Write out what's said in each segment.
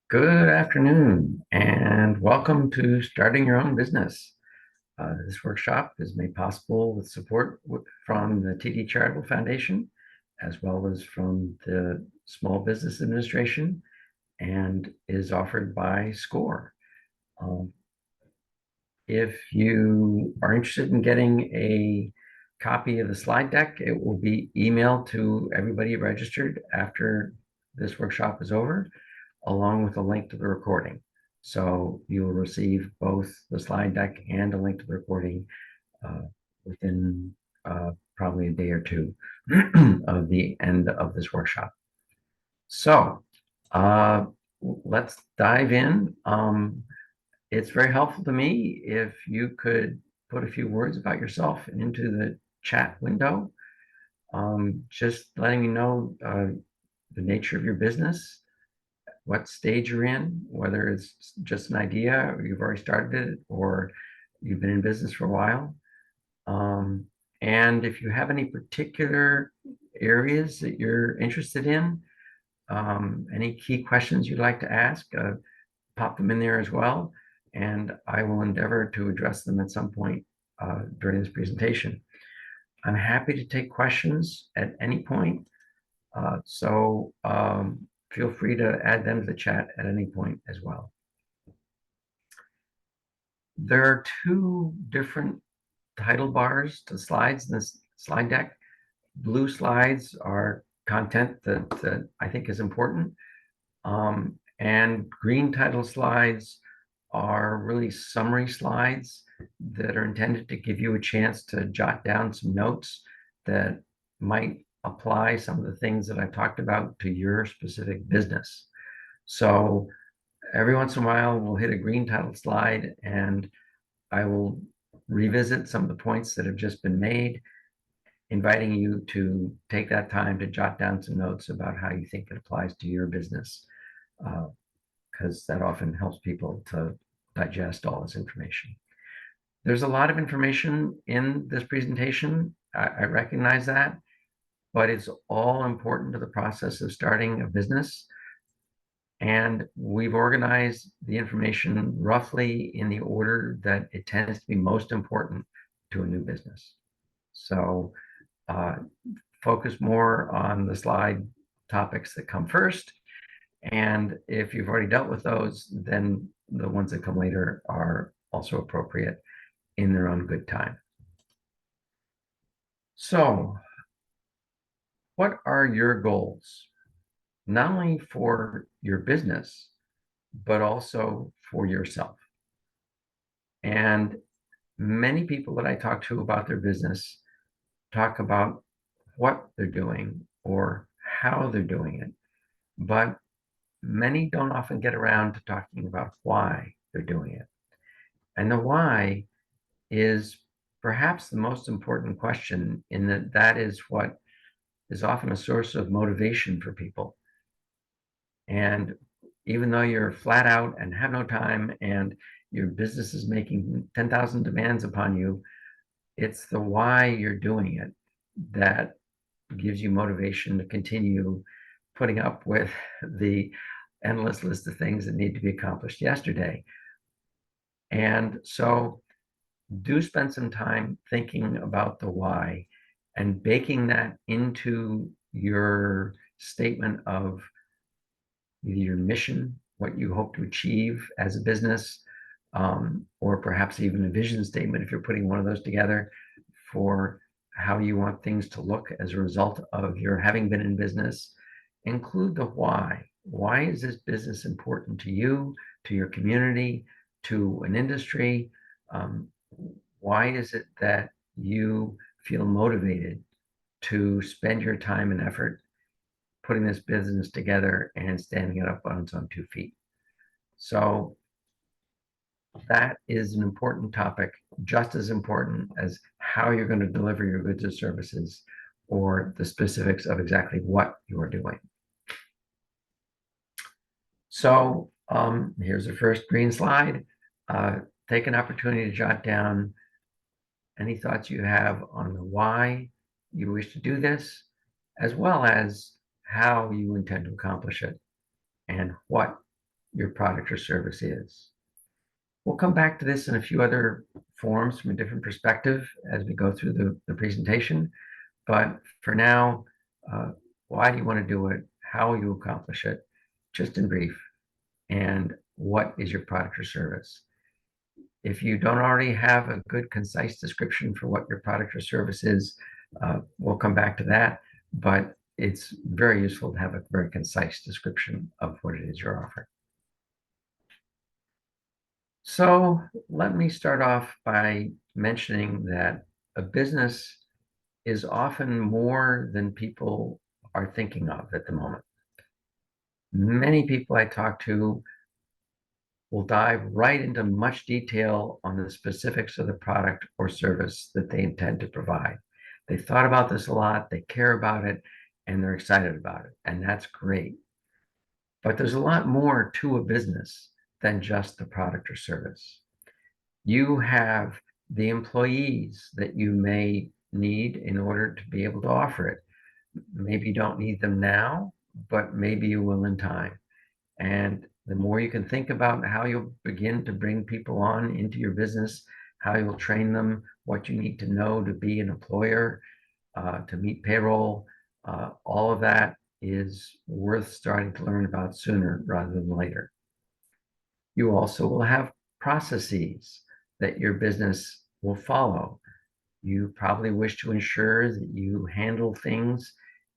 Good afternoon, and welcome to Starting Your Own Business. This workshop is made possible with support from the TD Charitable Foundation, as well as from the Small Business Administration, and is offered by SCORE. Um, if you are interested in getting a copy of the slide deck, it will be emailed to everybody registered after this workshop is over, along with a link to the recording. So you will receive both the slide deck and a link to the recording uh, within probably a day or two of the end of this workshop. So uh, let's dive in. It's very helpful to me if you could put a few words about yourself into the chat window, just letting me know the nature of your business, what stage you're in, whether it's just an idea or you've already started it or you've been in business for a while. And if you have any particular areas that you're interested in, any key questions you'd like to ask, pop them in there as well. And I will endeavor to address them at some point during this presentation. I'm happy to take questions at any point. So feel free to add them to the chat at any point as well. There are two different title bars to slides in this slide deck. Blue slides are content that I think is important. And green title slides are really summary slides that are intended to give you a chance to jot down some notes that might apply some of the things that I talked about to your specific business. So every once in a while, we'll hit a green title slide and I will revisit some of the points that have just been made, inviting you to take that time to jot down some notes about how you think it applies to your business, because that often helps people to digest all this information. There's a lot of information in this presentation. I recognize that, but it's all important to the process of starting a business. And we've organized the information roughly in the order that it tends to be most important to a new business. So focus more on the slide topics that come first. And if you've already dealt with those, then the ones that come later are also appropriate in their own good time. So what are your goals? Not only for your business, but also for yourself. And many people that I talk to about their business talk about what they're doing or how they're doing it, but many don't often get around to talking about why they're doing it. And the why is perhaps the most important question, in that that is what is often a source of motivation for people. And even though you're flat out and have no time and your business is making 10,000 demands upon you, it's the why you're doing it that gives you motivation to continue putting up with the endless list of things that need to be accomplished yesterday. And so do spend some time thinking about the why and baking that into your statement of either your mission, what you hope to achieve as a business, or perhaps even a vision statement if you're putting one of those together for how you want things to look as a result of your having been in business. Include the why. Why is this business important to you, to your community, to an industry? Why is it that you feel motivated to spend your time and effort putting this business together and standing it up on its own 2 feet? So that is an important topic, just as important as how you're going to deliver your goods or services or the specifics of exactly what you are doing. So here's the first green slide. Take an opportunity to jot down any thoughts you have on the why you wish to do this, as well as how you intend to accomplish it and what your product or service is. We'll come back to this in a few other forms from a different perspective as we go through the presentation. But for now, why do you want to do it? How will you accomplish it? Just in brief. And what is your product or service? If you don't already have a good, concise description for what your product or service is, we'll come back to that. But it's very useful to have a very concise description of what it is you're offering. So let me start off by mentioning that a business is often more than people are thinking of at the moment. Many people I talk to will dive right into much detail on the specifics of the product or service that they intend to provide. They've thought about this a lot, they care about it, and they're excited about it, and that's great. But there's a lot more to a business than just the product or service. You have the employees that you may need in order to be able to offer it. Maybe you don't need them now, but maybe you will in time. And the more you can think about how you'll begin to bring people on into your business, how you'll train them, what you need to know to be an employer, to meet payroll, all of that is worth starting to learn about sooner rather than later. You also will have processes that your business will follow. You probably wish to ensure that you handle things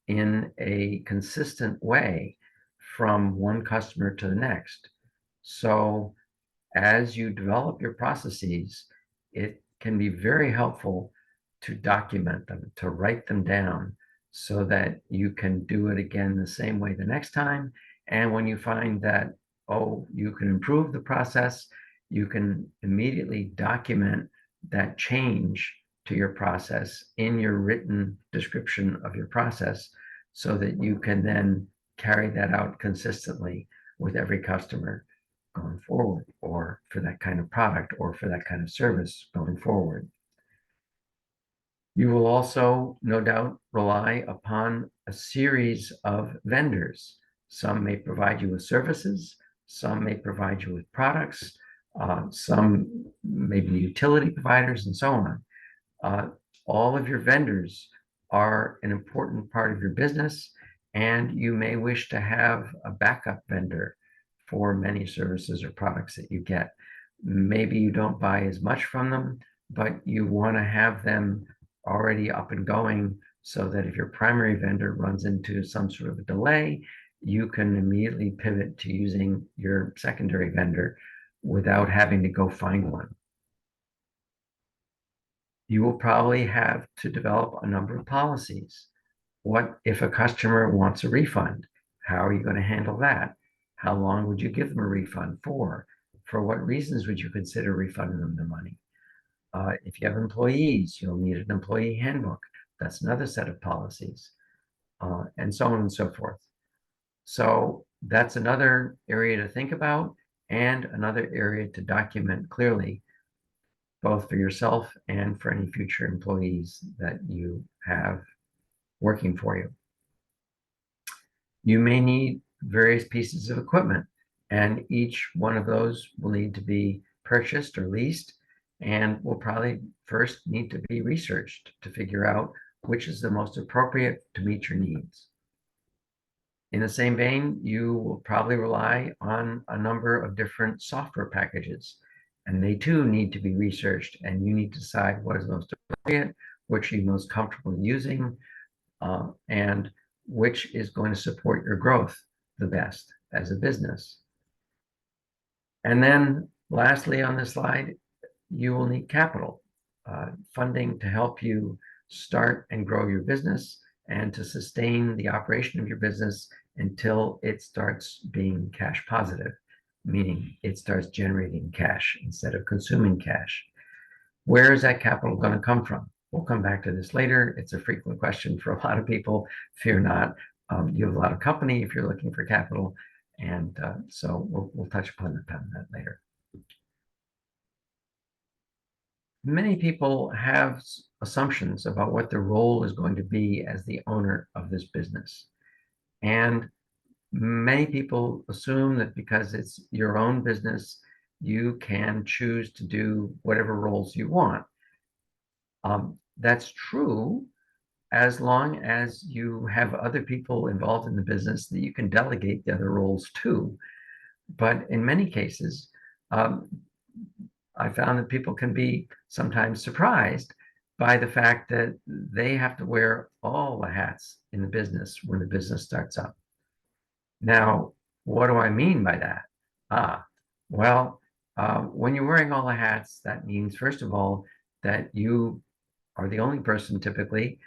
in a consistent way from one customer to the next. So as you develop your processes, it can be very helpful to document them, to write them down so that you can do it again the same way the next time. And when you find that, oh, you can improve the process, you can immediately document that change to your process in your written description of your process so that you can then carry that out consistently with every customer going forward, or for that kind of product, or for that kind of service going forward. You will also, no doubt, rely upon a series of vendors. Some may provide you with services, some may provide you with products, some may be utility providers, and so on. All of your vendors are an important part of your business, and you may wish to have a backup vendor for many services or products that you get. Maybe you don't buy as much from them, but you want to have them already up and going so that if your primary vendor runs into some sort of a delay, you can immediately pivot to using your secondary vendor without having to go find one. You will probably have to develop a number of policies. What if a customer wants a refund? How are you going to handle that? How long would you give them a refund for? For what reasons would you consider refunding them the money? If you have employees, you'll need an employee handbook. That's another set of policies, and so on and so forth. So that's another area to think about and another area to document clearly, both for yourself and for any future employees that you have working for you. You may need various pieces of equipment, and each one of those will need to be purchased or leased, and will probably first need to be researched to figure out which is the most appropriate to meet your needs. In the same vein, you will probably rely on a number of different software packages, and they too need to be researched, and you need to decide what is most appropriate, which you're most comfortable using, and which is going to support your growth the best as a business. And then lastly on this slide, you will need capital, funding to help you start and grow your business and to sustain the operation of your business until it starts being cash positive, meaning it starts generating cash instead of consuming cash. Where is that capital going to come from? We'll come back to this later. It's a frequent question for a lot of people. Fear not. You have a lot of company if you're looking for capital. And so we'll touch upon that later. Many people have assumptions about what their role is going to be as the owner of this business. And Many people assume that because it's your own business, you can choose to do whatever roles you want. That's true as long as you have other people involved in the business that you can delegate the other roles to. But in many cases, um, I found that people can be sometimes surprised by the fact that they have to wear all the hats in the business when the business starts up. Now, what do I mean by that? Ah, well, when you're wearing all the hats, that means, first of all, that you are the only person typically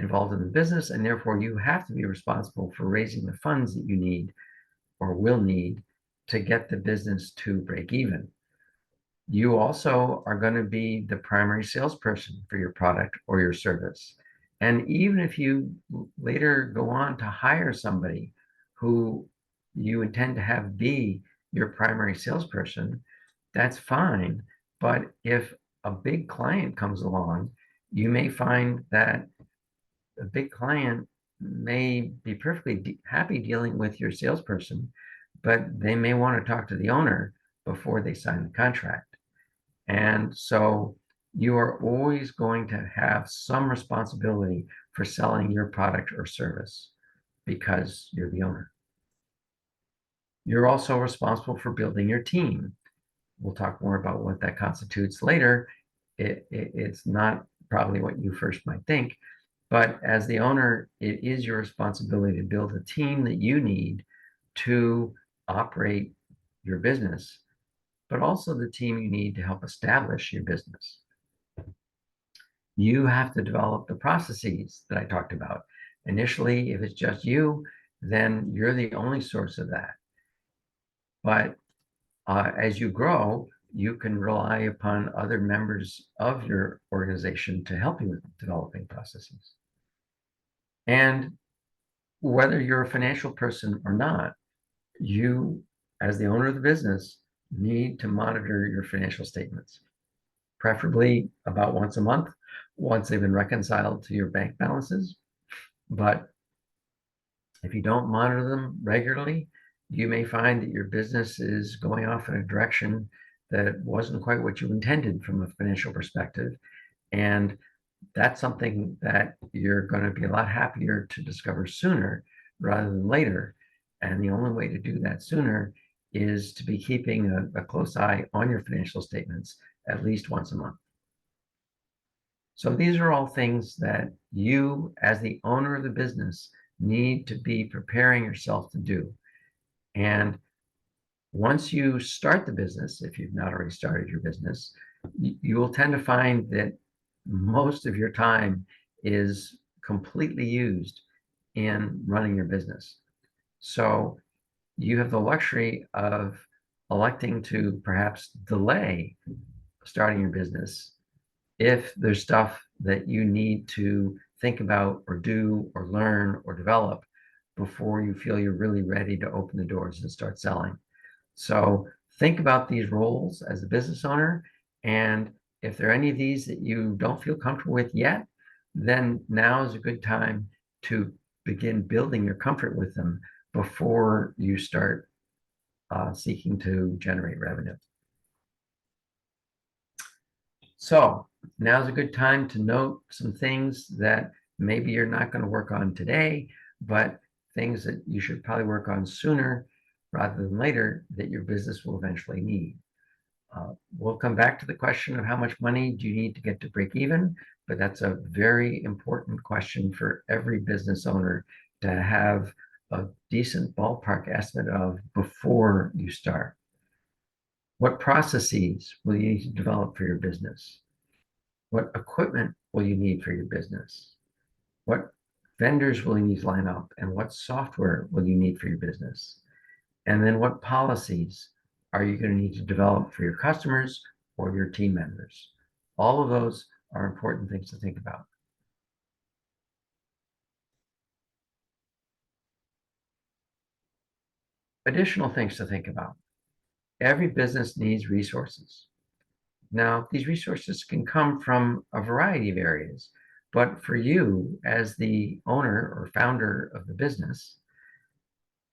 involved in the business, and therefore you have to be responsible for raising the funds that you need or will need to get the business to break even. You also are going to be the primary salesperson for your product or your service. And even if you later go on to hire somebody who you intend to have be your primary salesperson, that's fine. But if a big client comes along, you may find that a big client may be perfectly happy dealing with your salesperson, but they may want to talk to the owner before they sign the contract. And so you are always going to have some responsibility for selling your product or service because you're the owner. You're also responsible for building your team. We'll talk more about what that constitutes later. It's not probably what you first might think, but as the owner, it is your responsibility to build a team that you need to operate your business, but also the team you need to help establish your business. You have to develop the processes that I talked about. Initially, if it's just you, then you're the only source of that. But as you grow, you can rely upon other members of your organization to help you with developing processes. And whether you're a financial person or not, you, as the owner of the business, need to monitor your financial statements, preferably about once a month, once they've been reconciled to your bank balances. But if you don't monitor them regularly, you may find that your business is going off in a direction that wasn't quite what you intended from a financial perspective. And that's something that you're going to be a lot happier to discover sooner rather than later. And the only way to do that sooner is to be keeping a close eye on your financial statements at least once a month. So these are all things that you, as the owner of the business, need to be preparing yourself to do. And once you start the business, if you've not already started your business, you will tend to find that most of your time is completely used in running your business. So you have the luxury of electing to perhaps delay starting your business if there's stuff that you need to think about or do or learn or develop before you feel you're really ready to open the doors and start selling. So think about these roles as a business owner. And if there are any of these that you don't feel comfortable with yet, then now is a good time to begin building your comfort with them before you start seeking to generate revenue. So now's a good time to note some things that maybe you're not going to work on today, but things that you should probably work on sooner rather than later that your business will eventually need. We'll come back to the question of how much money do you need to get to break even, but that's a very important question for every business owner to have a decent ballpark estimate of before you start. What processes will you need to develop for your business? What equipment will you need for your business? What vendors will you need to line up? And what software will you need for your business? And then what policies are you going to need to develop for your customers or your team members? All of those are important things to think about. Additional things to think about. Every business needs resources. Now, these resources can come from a variety of areas, but for you as the owner or founder of the business,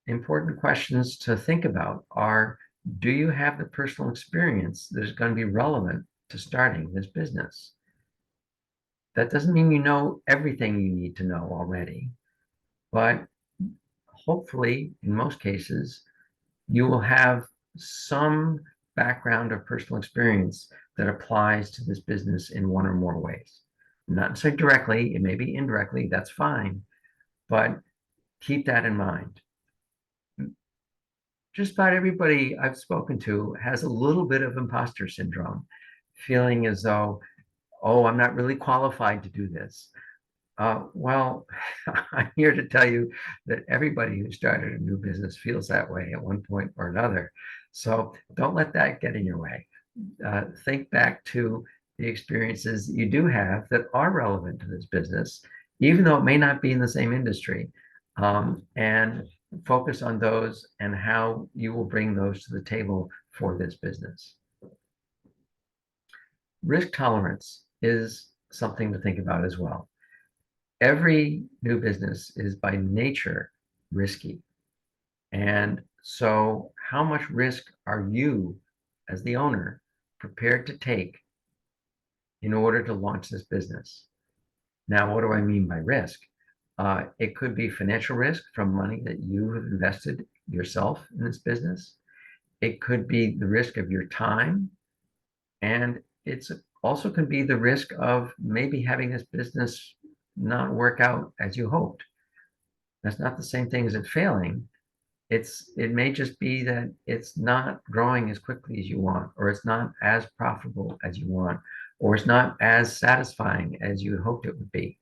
important questions to think about are, do you have the personal experience that is going to be relevant to starting this business? That doesn't mean you know everything you need to know already, but hopefully, in most cases, you will have some background or personal experience that applies to this business in one or more ways. Not necessarily directly, it may be indirectly, that's fine, but keep that in mind. Just about everybody I've spoken to has a little bit of imposter syndrome, feeling as though, oh, I'm not really qualified to do this. Well, I'm here to tell you that everybody who started a new business feels that way at one point or another. So don't let that get in your way. Think back to the experiences that you do have that are relevant to this business, even though it may not be in the same industry, and focus on those and how you will bring those to the table for this business. Risk tolerance is something to think about as well. Every new business is by nature risky. And so, how much risk are you, as the owner, prepared to take in order to launch this business? Now, what do I mean by risk? It could be financial risk from money that you have invested yourself in this business. It could be the risk of your time. And it's also can be the risk of maybe having this business not work out as you hoped. That's not the same thing as it failing. It may just be that it's not growing as quickly as you want, or it's not as profitable as you want, or it's not as satisfying as you hoped it would be.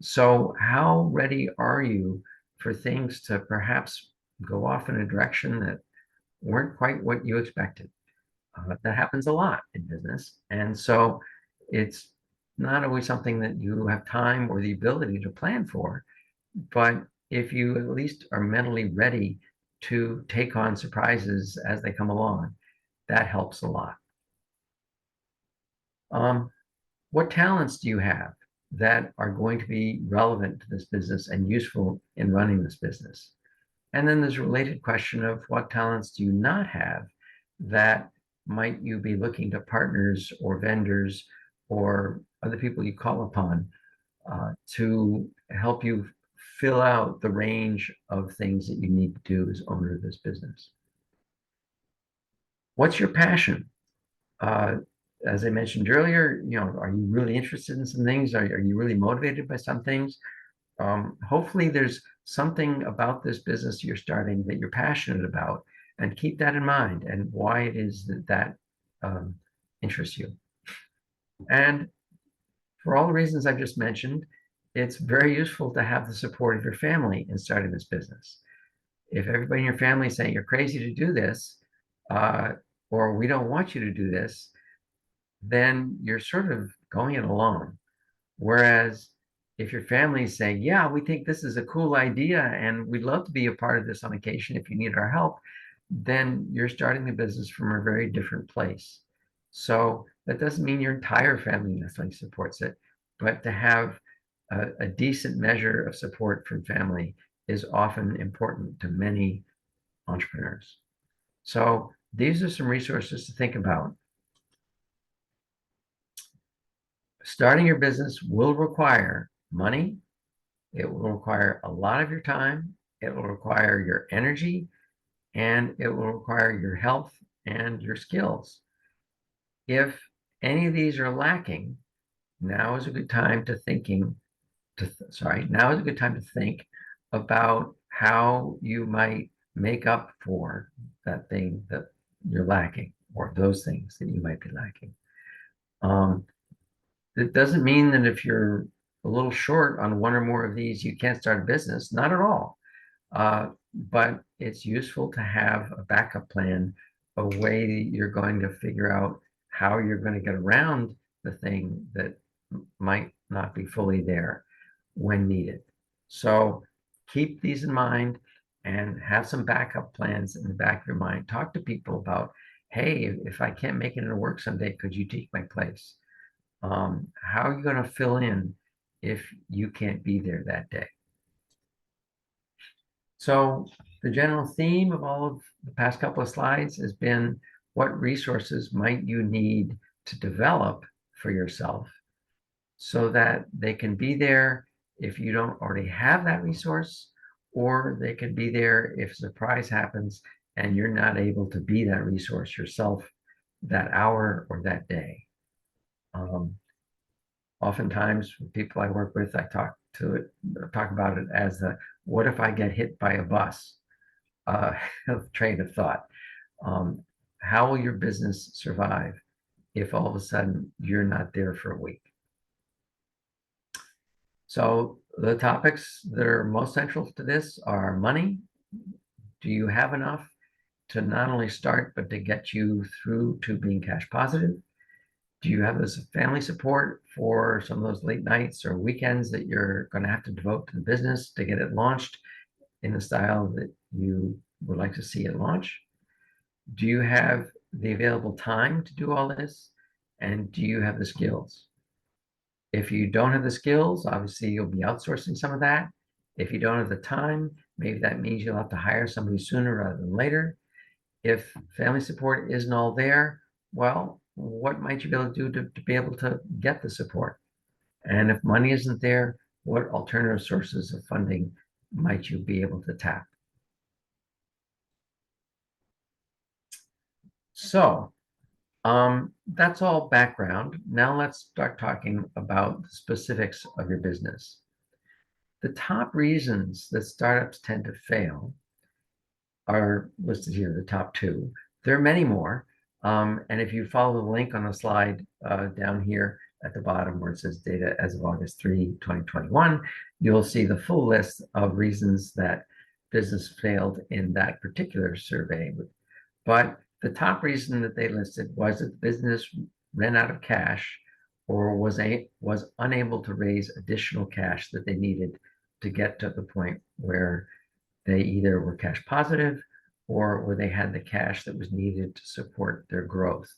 So how ready are you for things to perhaps go off in a direction that weren't quite what you expected? That happens a lot in business. And so it's not always something that you have time or the ability to plan for. But if you at least are mentally ready to take on surprises as they come along, that helps a lot. Um, what talents do you have that are going to be relevant to this business and useful in running this business? And then there's a related question of what talents do you not have that might you be looking to partners or vendors or other people you call upon to help you fill out the range of things that you need to do as owner of this business. What's your passion? Uh, as I mentioned earlier, are you really interested in some things? Are you really motivated by some things? Hopefully there's something about this business you're starting that you're passionate about, and keep that in mind and why it is that interests you. And for all the reasons I've just mentioned, it's very useful to have the support of your family in starting this business. If everybody in your family is saying you're crazy to do this, uh, or we don't want you to do this, then you're sort of going it alone. Whereas if your family is saying, yeah, we think this is a cool idea and we'd love to be a part of this on occasion if you need our help, then you're starting the business from a very different place. So that doesn't mean your entire family necessarily supports it, but to have a decent measure of support from family is often important to many entrepreneurs. So these are some resources to think about. Starting your business will require money. It will require a lot of your time. It will require your energy, and it will require your health and your skills. If any of these are lacking, now is a good time to now is a good time to think about how you might make up for that thing that you're lacking, or those things that you might be lacking. It doesn't mean that if you're a little short on one or more of these, you can't start a business. Not at all. But it's useful to have a backup plan, a way you're going to figure out how you're going to get around the thing that might not be fully there when needed. So keep these in mind and have some backup plans in the back of your mind. Talk to people about, hey, if I can't make it into work someday, could you take my place? How are you going to fill in if you can't be there that day? So the general theme of all of the past couple of slides has been what resources might you need to develop for yourself so that they can be there if you don't already have that resource, or they can be there if a surprise happens and you're not able to be that resource yourself that hour or that day. Oftentimes, with people I work with, I talk about it as the what if I get hit by a bus uh, train of thought. Um, how will your business survive if all of a sudden you're not there for a week? So the topics that are most central to this are money. Do you have enough to not only start, but to get you through to being cash positive? Do you have this family support for some of those late nights or weekends that you're going to have to devote to the business to get it launched in the style that you would like to see it launch? Do you have the available time to do all this? And do you have the skills? If you don't have the skills, obviously you'll be outsourcing some of that. If you don't have the time, maybe that means you'll have to hire somebody sooner rather than later. If family support isn't all there, well, what might you be able to do to be able to get the support? And if money isn't there, what alternative sources of funding might you be able to tap? So that's all background. Now let's start talking about the specifics of your business. The top reasons that startups tend to fail are listed here, the top two. There are many more. And if you follow the link on the slide down here at the bottom where it says data as of August 3, 2021, you'll see the full list of reasons that business failed in that particular survey. But the top reason that they listed was that the business ran out of cash or was unable to raise additional cash that they needed to get to the point where they either were cash positive or where they had the cash that was needed to support their growth.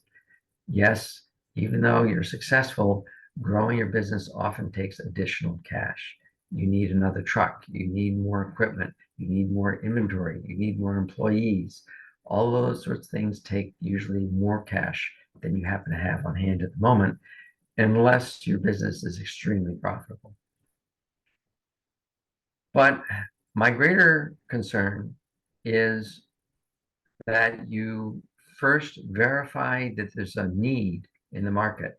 Yes, even though you're successful, growing your business often takes additional cash. You need another truck, you need more equipment, you need more inventory, you need more employees. All of those sorts of things take usually more cash than you happen to have on hand at the moment, unless your business is extremely profitable. But my greater concern is that you first verify that there's a need in the market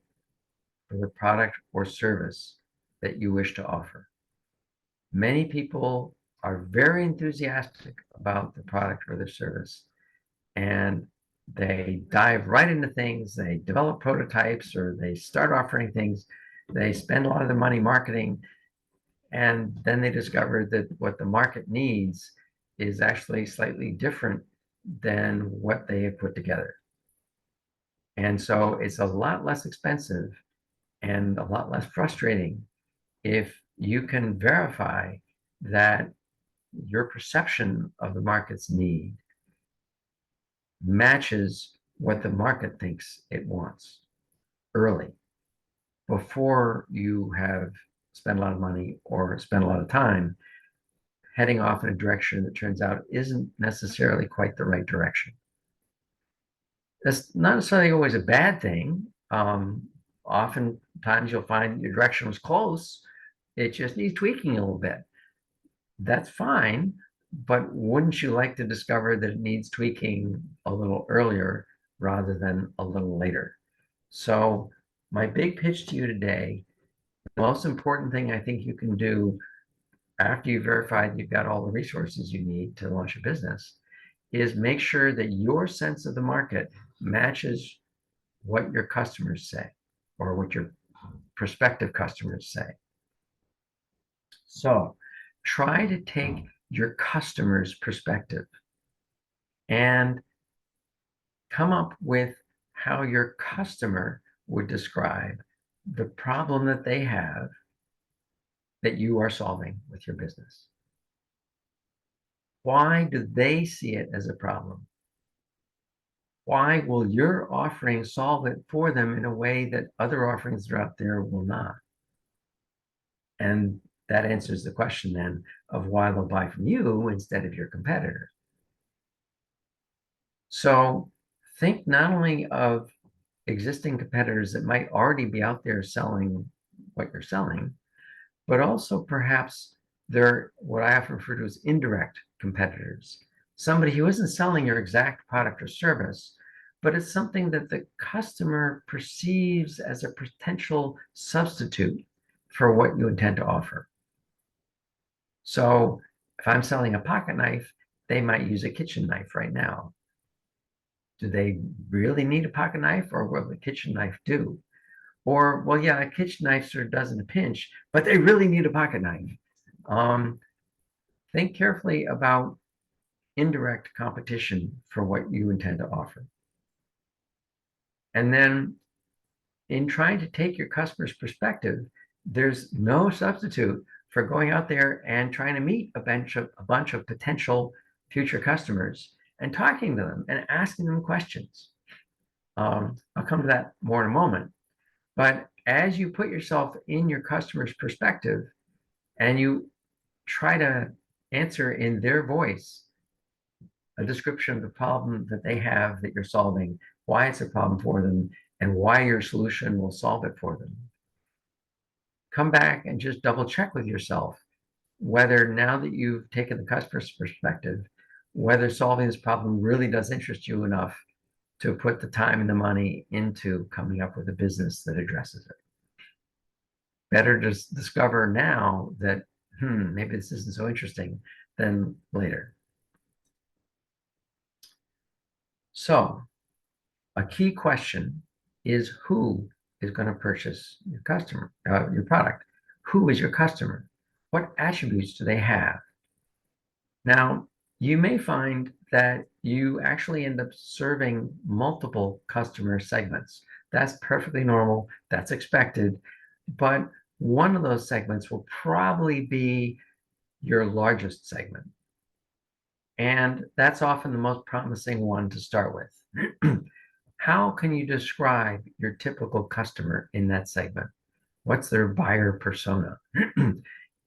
for the product or service that you wish to offer. Many people are very enthusiastic about the product or the service, and they dive right into things. They develop prototypes or they start offering things. They spend a lot of their money marketing, and then they discover that what the market needs is actually slightly different than what they have put together. And so it's a lot less expensive and a lot less frustrating if you can verify that your perception of the market's need matches what the market thinks it wants early, before you have spent a lot of money or spent a lot of time heading off in a direction that turns out isn't necessarily quite the right direction. That's not necessarily always a bad thing. Oftentimes you'll find your direction was close, it just needs tweaking a little bit. That's fine, but wouldn't you like to discover that it needs tweaking a little earlier rather than a little later? So my big pitch to you today, the most important thing I think you can do after you've verified you've got all the resources you need to launch a business is make sure that your sense of the market matches what your customers say or what your prospective customers say. So try to take your customer's perspective and come up with how your customer would describe the problem that they have that you are solving with your business. Why do they see it as a problem? Why will your offering solve it for them in a way that other offerings that are out there will not? And that answers the question then of why they'll buy from you instead of your competitor. So think not only of existing competitors that might already be out there selling what you're selling, but also perhaps they're what I often refer to as indirect competitors. Somebody who isn't selling your exact product or service, but it's something that the customer perceives as a potential substitute for what you intend to offer. So if I'm selling a pocket knife, they might use a kitchen knife right now. Do they really need a pocket knife, or will the kitchen knife do? Or, well, yeah, a kitchen knife sort of does in a pinch, but they really need a pocket knife. Think carefully about indirect competition for what you intend to offer. And then in trying to take your customer's perspective, there's no substitute for going out there and trying to meet a bunch of potential future customers and talking to them and asking them questions. I'll come to that more in a moment. But as you put yourself in your customer's perspective and you try to answer in their voice a description of the problem that they have that you're solving, why it's a problem for them, and why your solution will solve it for them. Come back and just double check with yourself whether now that you've taken the customer's perspective, whether solving this problem really does interest you enough to put the time and the money into coming up with a business that addresses it. Better just discover now that, maybe this isn't so interesting than later. So a key question is who is going to purchase your your product? Who is your customer? What attributes do they have? Now, you may find that you actually end up serving multiple customer segments. That's perfectly normal. That's expected. But one of those segments will probably be your largest segment. And that's often the most promising one to start with. How can you describe your typical customer in that segment? What's their buyer persona?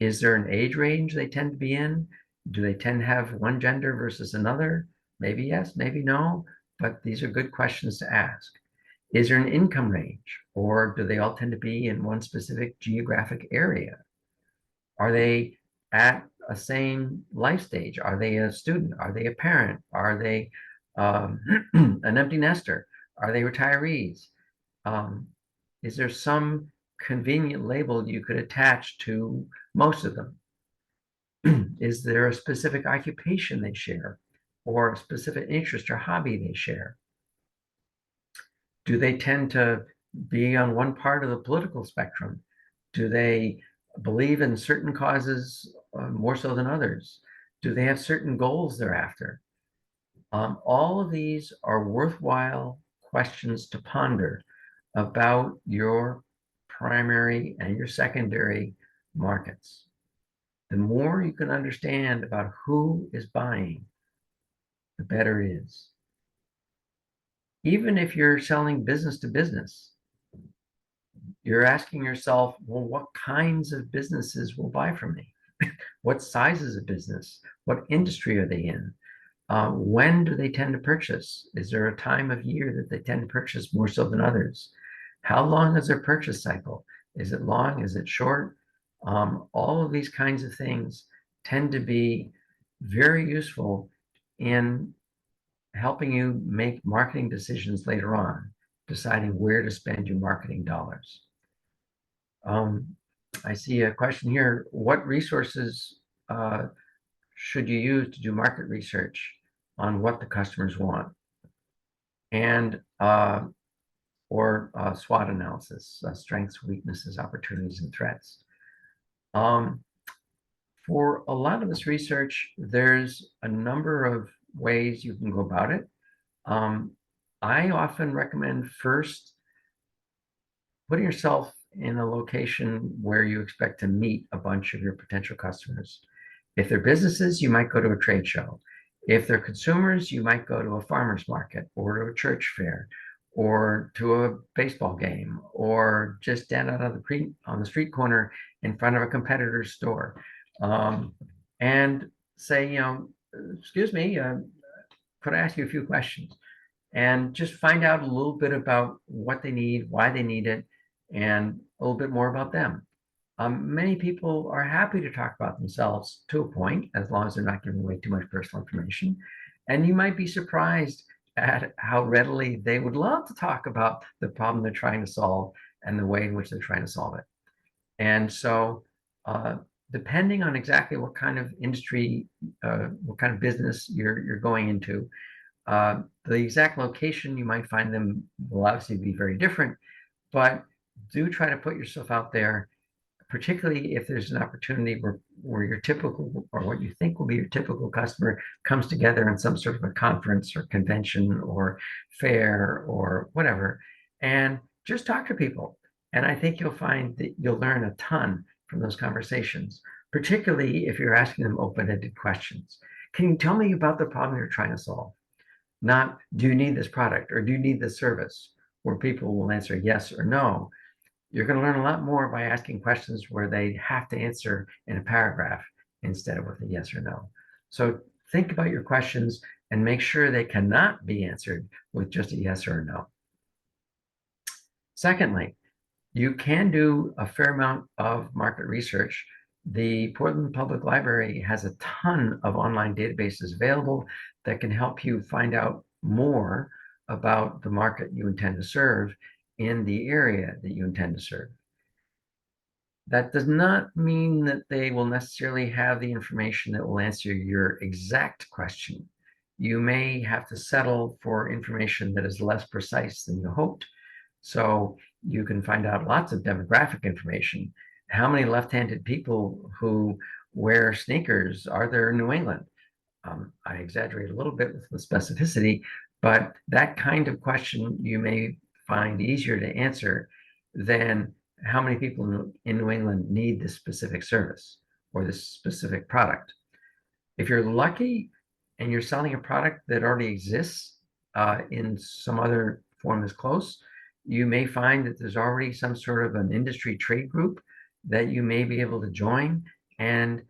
Is there an age range they tend to be in? Do they tend to have one gender versus another? Maybe yes, maybe no, but these are good questions to ask. Is there an income range, or do they all tend to be in one specific geographic area? Are they at a same life stage? Are they a student? Are they a parent? Are they an empty nester? Are they retirees? Is there some convenient label you could attach to most of them? Is there a specific occupation they share, or a specific interest or hobby they share? Do they tend to be on one part of the political spectrum? Do they believe in certain causes more so than others? Do they have certain goals they're after? All of these are worthwhile questions to ponder about your primary and your secondary markets. The more you can understand about who is buying, the better it is. Even if you're selling business to business, you're asking yourself, well, what kinds of businesses will buy from me? What sizes of business? What industry are they in? When do they tend to purchase? Is there a time of year that they tend to purchase more so than others? How long is their purchase cycle? Is it long? Is it short? All of these kinds of things tend to be very useful in helping you make marketing decisions later on, deciding where to spend your marketing dollars. I see a question here. What resources should you use to do market research on what the customers want? And or SWOT analysis, strengths, weaknesses, opportunities, and threats. For a lot of this research, there's a number of ways you can go about it. I often recommend first putting yourself in a location where you expect to meet a bunch of your potential customers. If they're businesses, you might go to a trade show. If they're consumers, you might go to a farmer's market or to a church fair or to a baseball game, or just stand out on the street corner in front of a competitor's store, and say, excuse me, could I ask you a few questions? And just find out a little bit about what they need, why they need it, and a little bit more about them. Many people are happy to talk about themselves to a point, as long as they're not giving away too much personal information. And you might be surprised at how readily they would love to talk about the problem they're trying to solve and the way in which they're trying to solve it. And so, depending on exactly what kind of industry, what kind of business you're going into, the exact location you might find them will obviously be very different, but do try to put yourself out there, particularly if there's an opportunity where your typical, or what you think will be your typical customer, comes together in some sort of a conference or convention or fair or whatever, and just talk to people. And I think you'll find that you'll learn a ton from those conversations, particularly if you're asking them open-ended questions. Can you tell me about the problem you're trying to solve? Not, do you need this product or do you need this service? Where people will answer yes or no. You're going to learn a lot more by asking questions where they have to answer in a paragraph instead of with a yes or no. So think about your questions and make sure they cannot be answered with just a yes or a no. Secondly, you can do a fair amount of market research. The Portland Public Library has a ton of online databases available that can help you find out more about the market you intend to serve in the area that you intend to serve. That does not mean that they will necessarily have the information that will answer your exact question. You may have to settle for information that is less precise than you hoped. So you can find out lots of demographic information. How many left-handed people who wear sneakers are there in New England? I exaggerate a little bit with the specificity, but that kind of question you may find easier to answer than how many people in New England need this specific service or this specific product. If you're lucky and you're selling a product that already exists in some other form as close, you may find that there's already some sort of an industry trade group that you may be able to join, and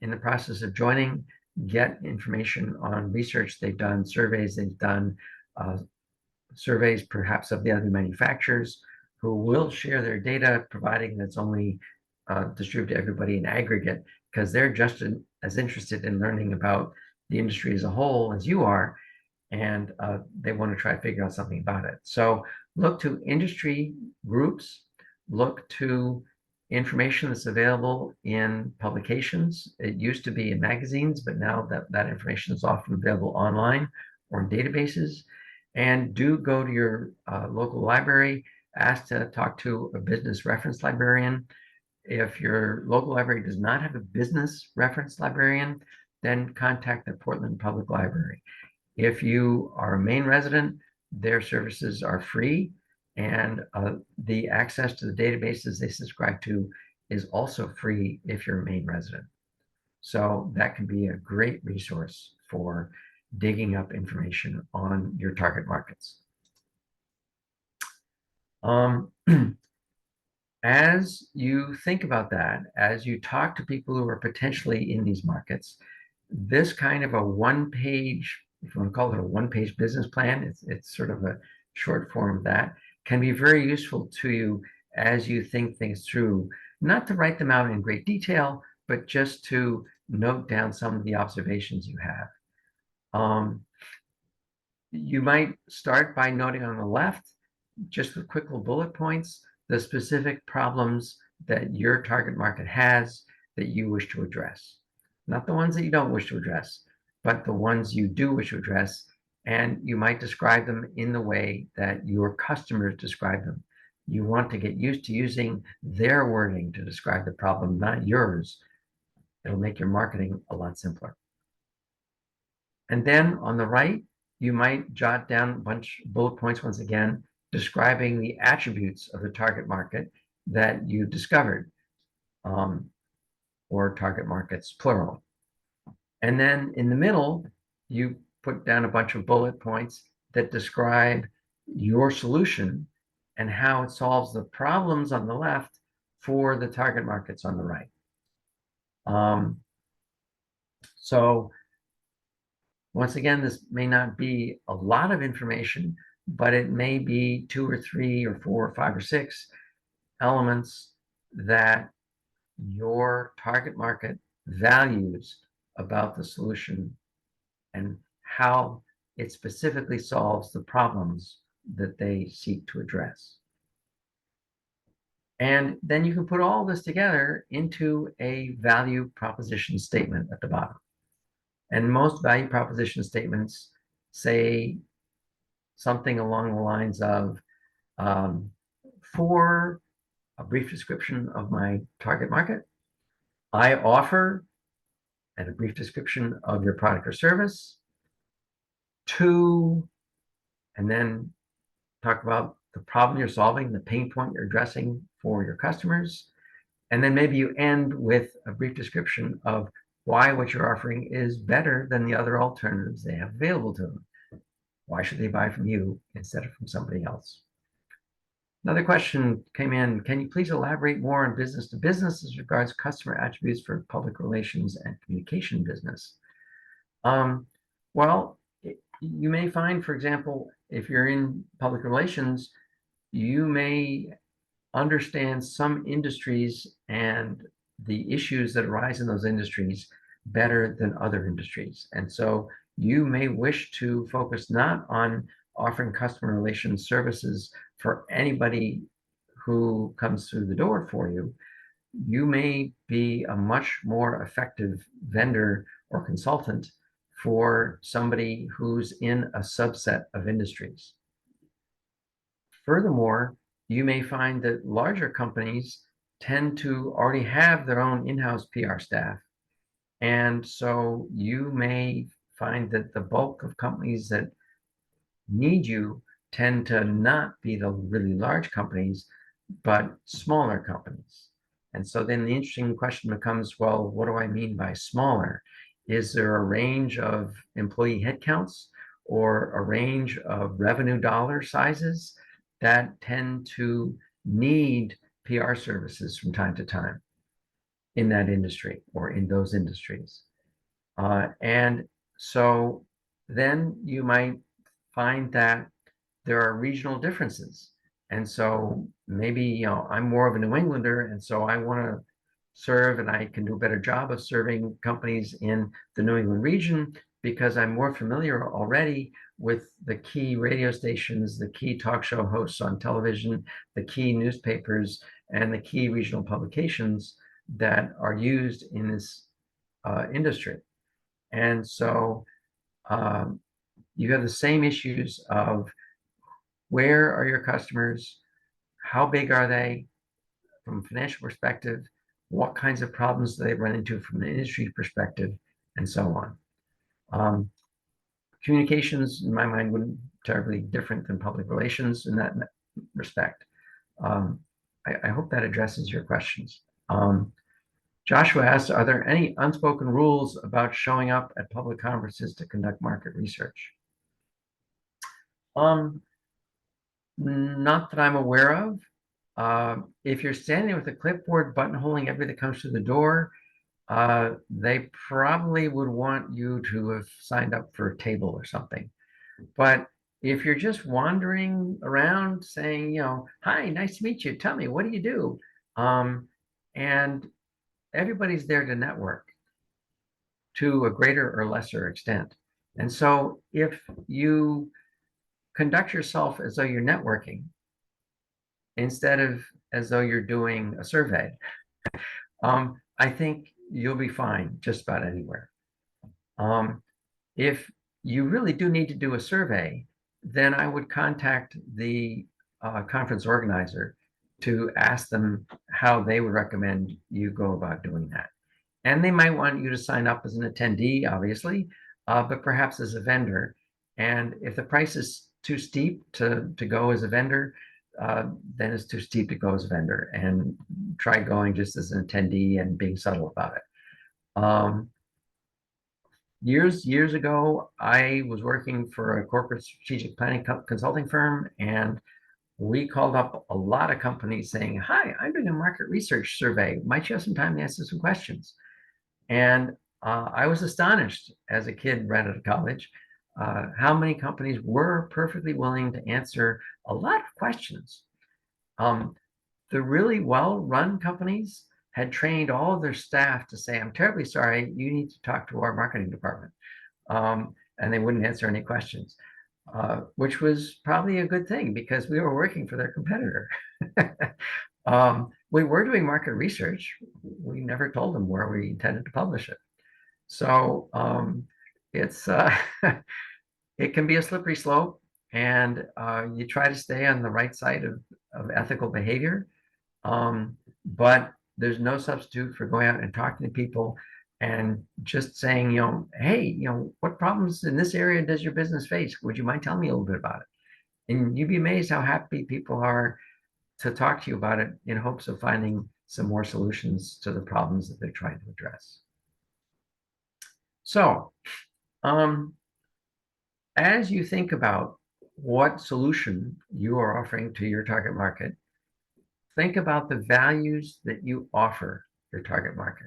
in the process of joining, get information on research they've done, surveys they've done, surveys perhaps of the other manufacturers, who will share their data, providing that's only distributed to everybody in aggregate, because they're just as interested in learning about the industry as a whole as you are, and they want to try to figure out something about it. So look to industry groups, look to information that's available in publications. It used to be in magazines, but now that information is often available online or in databases. And do go to your local library, ask to talk to a business reference librarian. If your local library does not have a business reference librarian, then contact the Portland Public Library. If you are a Maine resident, their services are free, and the access to the databases they subscribe to is also free if you're a Maine resident. So that can be a great resource for digging up information on your target markets. As you think about that, as you talk to people who are potentially in these markets, this kind of a one-page, if you want to call it a one-page business plan, it's sort of a short form of that, can be very useful to you as you think things through, not to write them out in great detail, but just to note down some of the observations you have. You might start by noting on the left, just with quick little bullet points, the specific problems that your target market has that you wish to address. Not the ones that you don't wish to address, but the ones you do wish to address. And you might describe them in the way that your customers describe them. You want to get used to using their wording to describe the problem, not yours. It'll make your marketing a lot simpler. And then on the right, you might jot down a bunch of bullet points once again, describing the attributes of the target market that you discovered, or target markets, plural. And then in the middle, you put down a bunch of bullet points that describe your solution and how it solves the problems on the left for the target markets on the right. So once again, this may not be a lot of information, but it may be 2 or 3 or 4 or 5 or 6 elements that your target market values about the solution and how it specifically solves the problems that they seek to address. And then you can put all this together into a value proposition statement at the bottom. And most value proposition statements say something along the lines of, for a brief description of my target market, I offer, and a brief description of your product or service, to, and then talk about the problem you're solving, the pain point you're addressing for your customers. And then maybe you end with a brief description of why what you're offering is better than the other alternatives they have available to them. Why should they buy from you instead of from somebody else? Another question came in. Can you please elaborate more on business to business as regards customer attributes for public relations and communication business? Well, you may find, for example, if you're in public relations, you may understand some industries and the issues that arise in those industries better than other industries. And so you may wish to focus not on offering customer relations services for anybody who comes through the door for you. You may be a much more effective vendor or consultant for somebody who's in a subset of industries. Furthermore, you may find that larger companies tend to already have their own in-house PR staff. And so you may find that the bulk of companies that need you tend to not be the really large companies, but smaller companies. And so then the interesting question becomes, well, what do I mean by smaller? Is there a range of employee headcounts or a range of revenue dollar sizes that tend to need PR services from time to time in that industry or in those industries? And so then you might find that there are regional differences. And so maybe, I'm more of a New Englander, and so I want to serve, and I can do a better job of serving companies in the New England region because I'm more familiar already with the key radio stations, the key talk show hosts on television, the key newspapers, and the key regional publications that are used in this industry. And so you have the same issues of where are your customers? How big are they from a financial perspective? What kinds of problems do they run into from an industry perspective, and so on. Communications, in my mind, wouldn't be terribly different than public relations in that respect. I hope that addresses your questions. Joshua asked, are there any unspoken rules about showing up at public conferences to conduct market research? Not that I'm aware of. If you're standing with a clipboard buttonholing everybody that comes through the door, they probably would want you to have signed up for a table or something. But if you're just wandering around saying, hi, nice to meet you, tell me, what do you do? And everybody's there to network to a greater or lesser extent. And so if you conduct yourself as though you're networking instead of as though you're doing a survey, I think you'll be fine just about anywhere. If you really do need to do a survey, then I would contact the conference organizer to ask them how they would recommend you go about doing that. And they might want you to sign up as an attendee, obviously, but perhaps as a vendor. And if the price is too steep to go as a vendor, then it's too steep to go as a vendor, and try going just as an attendee and being subtle about it. Years ago, I was working for a corporate strategic planning consulting firm, and we called up a lot of companies saying, "Hi, I'm doing a market research survey. Might you have some time to answer some questions?" And I was astonished as a kid right out of college how many companies were perfectly willing to answer a lot of questions. Um, the really well-run companies had trained all of their staff to say, "I'm terribly sorry, you need to talk to our marketing department." And they wouldn't answer any questions, which was probably a good thing because we were working for their competitor. We were doing market research. We never told them where we intended to publish it. So it's it can be a slippery slope, and you try to stay on the right side of ethical behavior. But there's no substitute for going out and talking to people and just saying, hey, what problems in this area does your business face? Would you mind telling me a little bit about it? And you'd be amazed how happy people are to talk to you about it in hopes of finding some more solutions to the problems that they're trying to address. So, um, as you think about what solution you are offering to your target market, think about the values that you offer your target market.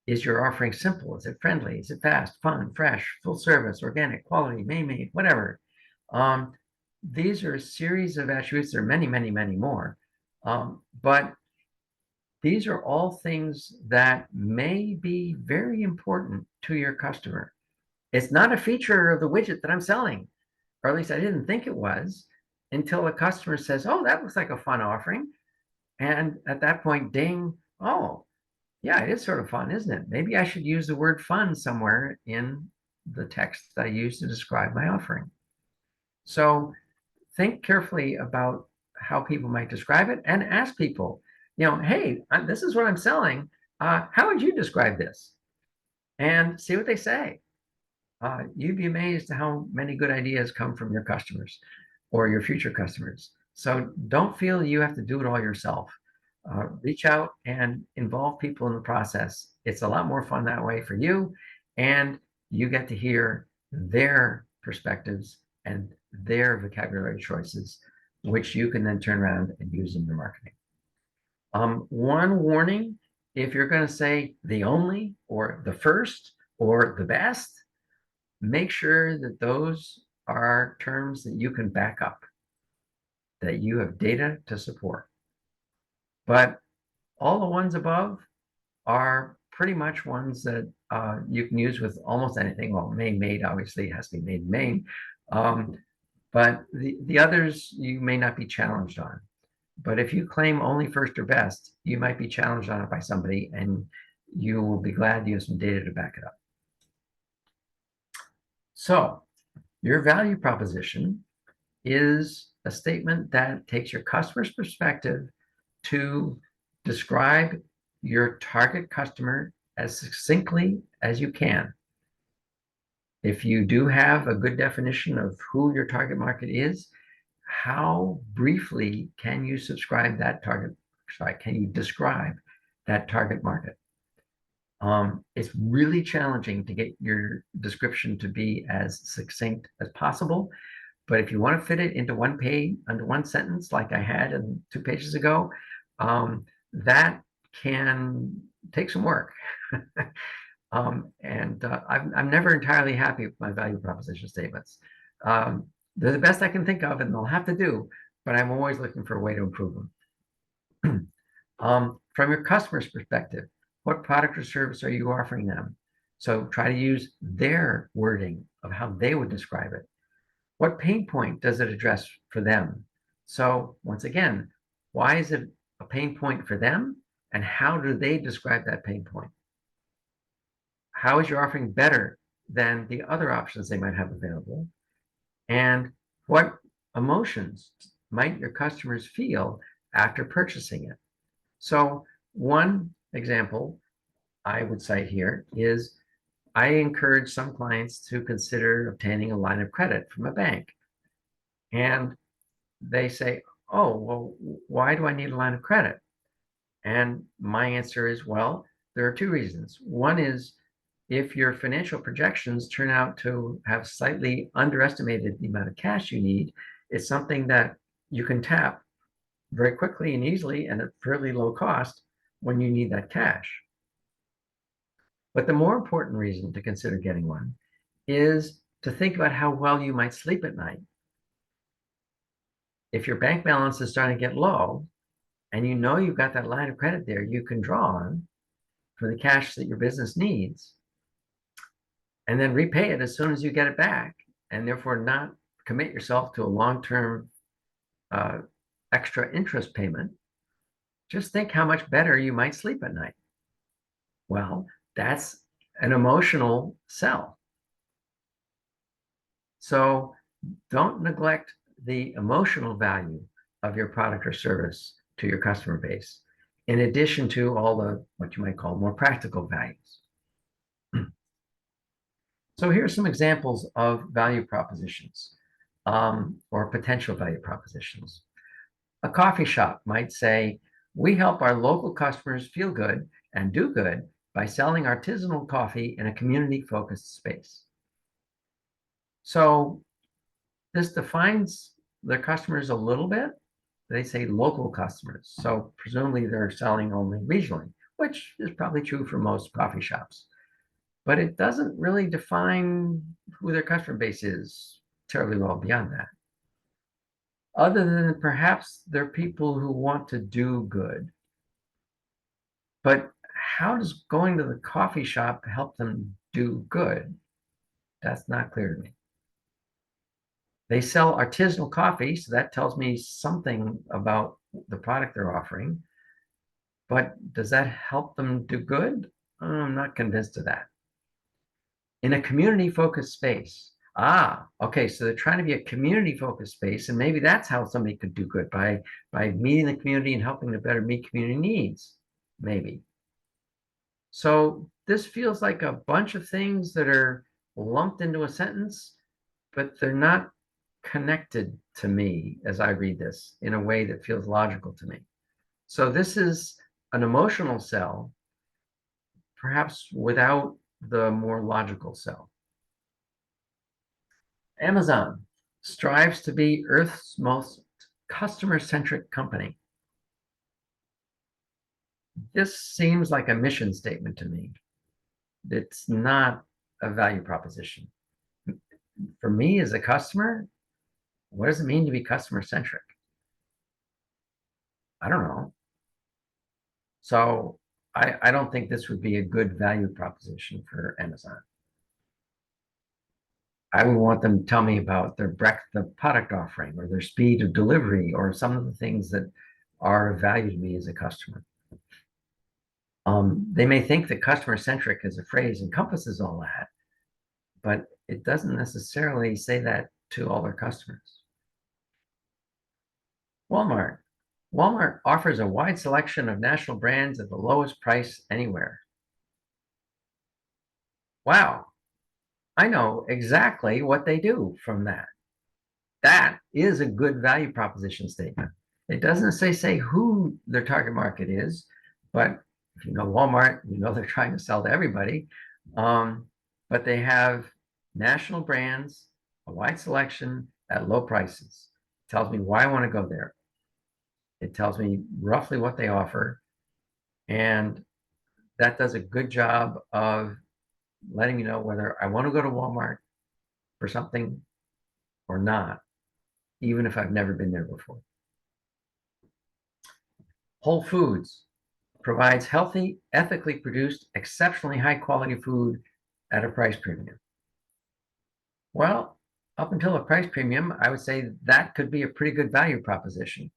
Is your offering simple? Is it friendly? Is it fast, fun, fresh, full service, organic, quality, made, whatever? Um, these are a series of attributes. There are many, many, many more. But these are all things that may be very important to your customer. It's not a feature of the widget that I'm selling, or at least I didn't think it was, until a customer says, "Oh, that looks like a fun offering." And at that point, ding, oh, yeah, it is sort of fun, isn't it? Maybe I should use the word fun somewhere in the text that I use to describe my offering. So think carefully about how people might describe it and ask people, hey, this is what I'm selling. How would you describe this? And see what they say. You'd be amazed how many good ideas come from your customers or your future customers. So don't feel you have to do it all yourself. Reach out and involve people in the process. It's a lot more fun that way for you, and you get to hear their perspectives and their vocabulary choices, which you can then turn around and use in your marketing. One warning, if you're going to say the only or the first or the best, make sure that those are terms that you can back up, that you have data to support. But all the ones above are pretty much ones that you can use with almost anything. Well, made obviously has to be made in Maine. But the others you may not be challenged on. But if you claim only first or best, you might be challenged on it by somebody, and you will be glad you have some data to back it up. So your value proposition is a statement that takes your customer's perspective to describe your target customer as succinctly as you can. If you do have a good definition of who your target market is, how briefly can you describe that target market? It's really challenging to get your description to be as succinct as possible. But if you want to fit it into one page, under one sentence, like I had in 2 pages ago, that can take some work. And I'm never entirely happy with my value proposition statements. They're the best I can think of, and they'll have to do, but I'm always looking for a way to improve them. From your customer's perspective, what product or service are you offering them? So try to use their wording of how they would describe it. What pain point does it address for them? So once again, why is it a pain point for them? And how do they describe that pain point? How is your offering better than the other options they might have available? And what emotions might your customers feel after purchasing it? So one example I would cite here is I encourage some clients to consider obtaining a line of credit from a bank. And they say, "Oh, well, why do I need a line of credit?" And my answer is, well, there are two reasons. One is if your financial projections turn out to have slightly underestimated the amount of cash you need, it's something that you can tap very quickly and easily and at fairly low cost when you need that cash. But the more important reason to consider getting one is to think about how well you might sleep at night. If your bank balance is starting to get low and you know you've got that line of credit there you can draw on for the cash that your business needs, and then repay it as soon as you get it back, and therefore not commit yourself to a long-term extra interest payment, just think how much better you might sleep at night. Well, that's an emotional sell. So don't neglect the emotional value of your product or service to your customer base, in addition to all the what you might call more practical values. So here are some examples of value propositions or potential value propositions. A coffee shop might say, we help our local customers feel good and do good by selling artisanal coffee in a community-focused space. So this defines their customers a little bit. They say local customers. So presumably they're selling only regionally, which is probably true for most coffee shops. But it doesn't really define who their customer base is terribly well beyond that. Other than perhaps they're people who want to do good. But how does going to the coffee shop help them do good? That's not clear to me. They sell artisanal coffee, so that tells me something about the product they're offering. But does that help them do good? I'm not convinced of that. In a community-focused space. Okay, so they're trying to be a community-focused space, and maybe that's how somebody could do good, by meeting the community and helping to better meet community needs, maybe. So this feels like a bunch of things that are lumped into a sentence, but they're not connected to me as I read this in a way that feels logical to me. So this is an emotional sell, perhaps without the more logical sell. Amazon strives to be Earth's most customer-centric company. This seems like a mission statement to me. It's not a value proposition. For me as a customer, what does it mean to be customer-centric? I don't know. So I don't think this would be a good value proposition for Amazon. I would want them to tell me about their breadth of product offering or their speed of delivery or some of the things that are of value to me as a customer. They may think that customer-centric as a phrase encompasses all that, but it doesn't necessarily say that to all their customers. Walmart. Walmart offers a wide selection of national brands at the lowest price anywhere. Wow, I know exactly what they do from that. That is a good value proposition statement. It doesn't say who their target market is, but if you know Walmart, you know they're trying to sell to everybody. But they have national brands, a wide selection at low prices. It tells me why I want to go there. It tells me roughly what they offer. And that does a good job of letting me know whether I want to go to Walmart for something or not, even if I've never been there before. Whole Foods provides healthy, ethically produced, exceptionally high quality food at a price premium. Well, up until a price premium, I would say that could be a pretty good value proposition.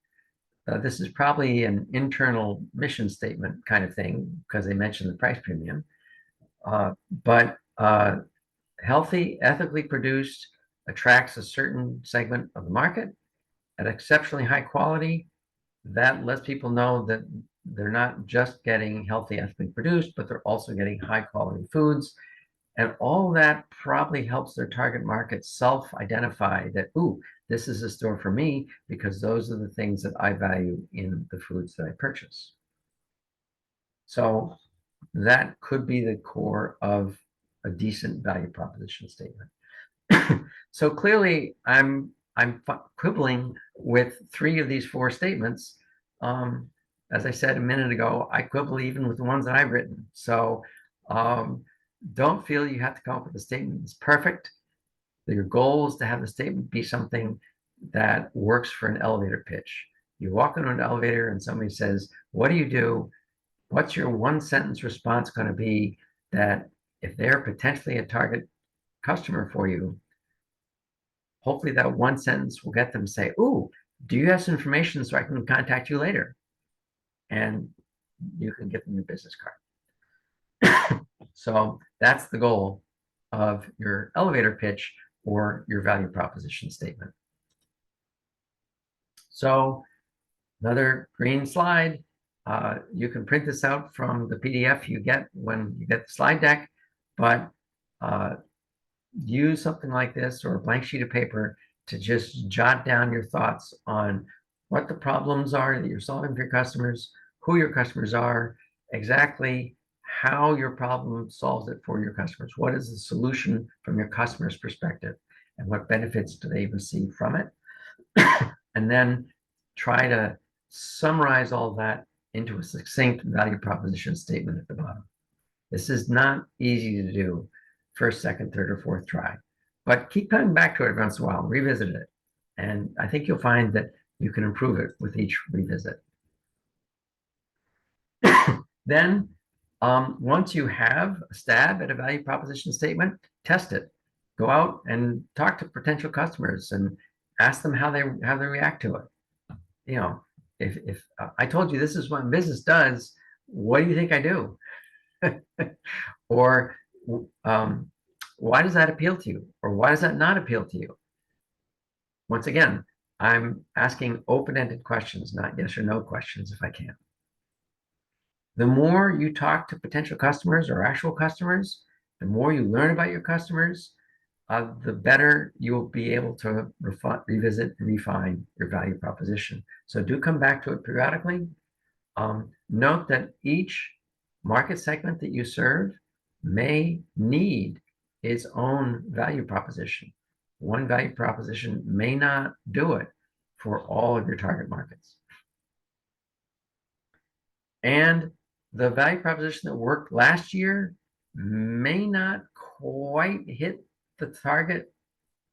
This is probably an internal mission statement kind of thing because they mentioned the price premium. But healthy, ethically produced attracts a certain segment of the market at exceptionally high quality. That lets people know that they're not just getting healthy, ethically produced, but they're also getting high quality foods. And all that probably helps their target market self-identify that, ooh, this is a store for me because those are the things that I value in the foods that I purchase. So that could be the core of a decent value proposition statement. So clearly, I'm quibbling with 3 of these 4 statements. As I said a minute ago, I quibble even with the ones that I've written. So don't feel you have to come up with a statement that's perfect. Your goal is to have the statement be something that works for an elevator pitch. You walk into an elevator and somebody says, "What do you do?" What's your 1-sentence response going to be that if they're potentially a target customer for you, hopefully that 1 sentence will get them to say, "Ooh, do you have some information so I can contact you later?" And you can give them your business card. So that's the goal of your elevator pitch or your value proposition statement. So another green slide. You can print this out from the PDF you get when you get the slide deck, but use something like this or a blank sheet of paper to just jot down your thoughts on what the problems are that you're solving for your customers, who your customers are, exactly how your problem solves it for your customers. What is the solution from your customer's perspective, and what benefits do they receive from it? And then try to summarize all that into a succinct value proposition statement at the bottom. This is not easy to do first, second, third, or fourth try, but keep coming back to it once in a while, revisit it. And I think you'll find that you can improve it with each revisit. Then, once you have a stab at a value proposition statement, test it. Go out and talk to potential customers and ask them how they react to it. You know, if I told you this is what business does, what do you think I do? Or why does that appeal to you? Or why does that not appeal to you? Once again, I'm asking open-ended questions, not yes or no questions if I can. The more you talk to potential customers or actual customers, the more you learn about your customers, the better you'll be able to revisit and refine your value proposition. So do come back to it periodically. Note that each market segment that you serve may need its own value proposition. One value proposition may not do it for all of your target markets. And the value proposition that worked last year may not quite hit the target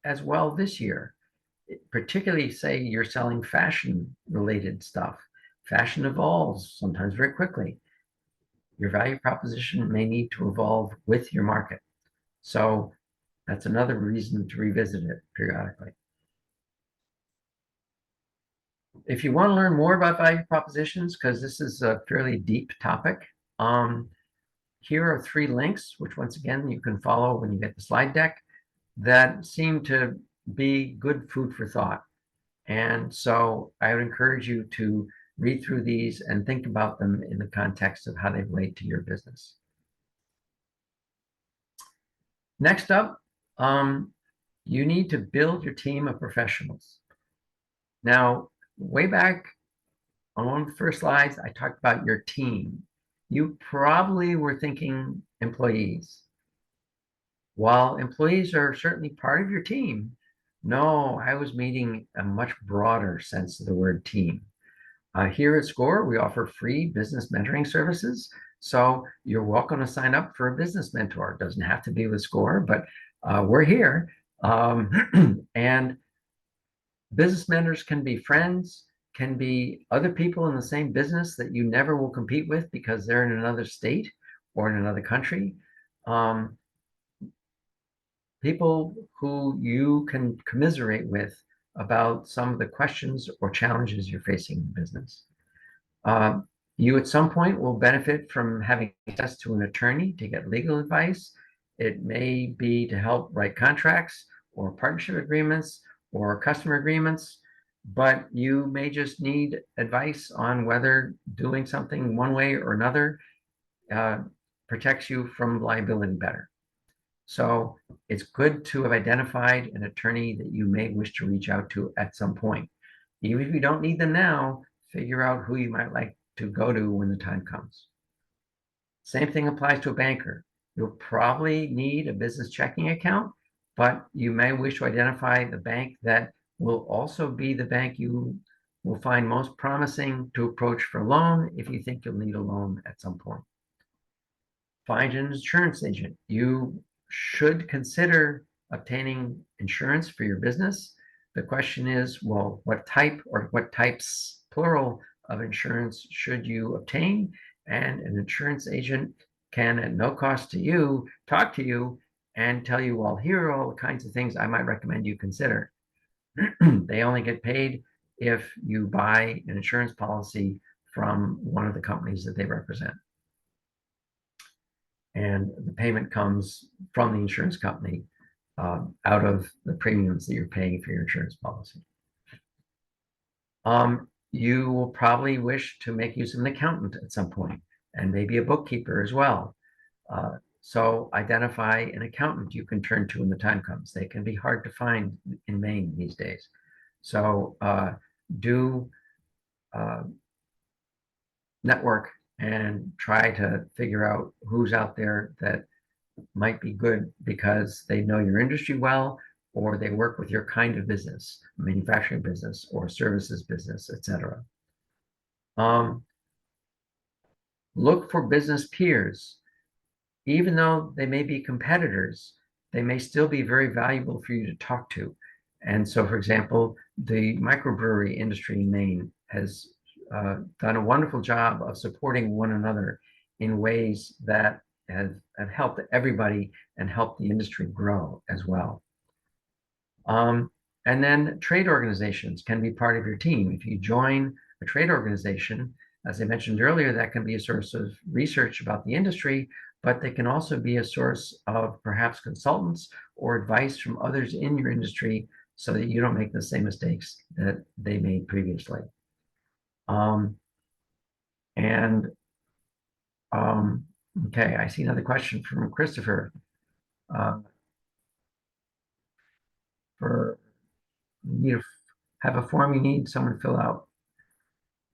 as well this year. Particularly, say you're selling fashion related stuff. Fashion evolves sometimes very quickly. Your value proposition may need to evolve with your market. So that's another reason to revisit it periodically. If you want to learn more about value propositions, because this is a fairly deep topic, here are 3 links, which once again you can follow when you get the slide deck, that seem to be good food for thought. And so I would encourage you to read through these and think about them in the context of how they relate to your business. Next up, you need to build your team of professionals. Now, way back on one of the first slides, I talked about your team. You probably were thinking employees. While employees are certainly part of your team, no, I was meaning a much broader sense of the word team. Here at SCORE, we offer free business mentoring services. So you're welcome to sign up for a business mentor. It doesn't have to be with SCORE, but we're here. And business mentors can be friends, can be other people in the same business that you never will compete with because they're in another state or in another country. People who you can commiserate with about some of the questions or challenges you're facing in business. You at some point will benefit from having access to an attorney to get legal advice. It may be to help write contracts or partnership agreements or customer agreements, but you may just need advice on whether doing something one way or another protects you from liability better. So it's good to have identified an attorney that you may wish to reach out to at some point. Even if you don't need them now, figure out who you might like to go to when the time comes. Same thing applies to a banker. You'll probably need a business checking account, but you may wish to identify the bank that will also be the bank you will find most promising to approach for a loan if you think you'll need a loan at some point. Find an insurance agent. You should consider obtaining insurance for your business. The question is, well, what type or what types, plural, of insurance should you obtain? And an insurance agent can, at no cost to you, talk to you and tell you, well, here are all the kinds of things I might recommend you consider. They only get paid if you buy an insurance policy from one of the companies that they represent. And the payment comes from the insurance company out of the premiums that you're paying for your insurance policy. You will probably wish to make use of an accountant at some point, and maybe a bookkeeper as well. So identify an accountant you can turn to when the time comes. They can be hard to find in Maine these days. So do network and try to figure out who's out there that might be good because they know your industry well, or they work with your kind of business, manufacturing business or services business, etc. Look for business peers. Even though they may be competitors, they may still be very valuable for you to talk to. And so, for example, the microbrewery industry in Maine has done a wonderful job of supporting one another in ways that have helped everybody and helped the industry grow as well. And then trade organizations can be part of your team. If you join a trade organization, as I mentioned earlier, that can be a source of research about the industry, but they can also be a source of perhaps consultants or advice from others in your industry so that you don't make the same mistakes that they made previously. Okay, I see another question from Christopher. For you have a form you need someone to fill out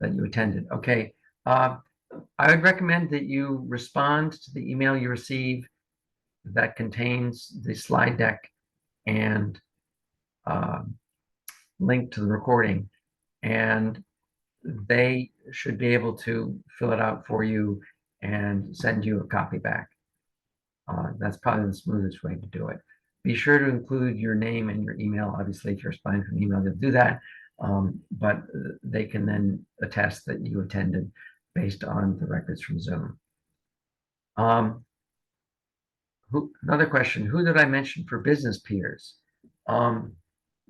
that you attended. Okay, I would recommend that you respond to the email you receive that contains the slide deck and link to the recording, and they should be able to fill it out for you and send you a copy back. That's probably the smoothest way to do it. Be sure to include your name and your email. Obviously, if you're responding from email, they'll do that. But they can then attest that you attended based on the records from Zoom. Another question, who did I mention for business peers?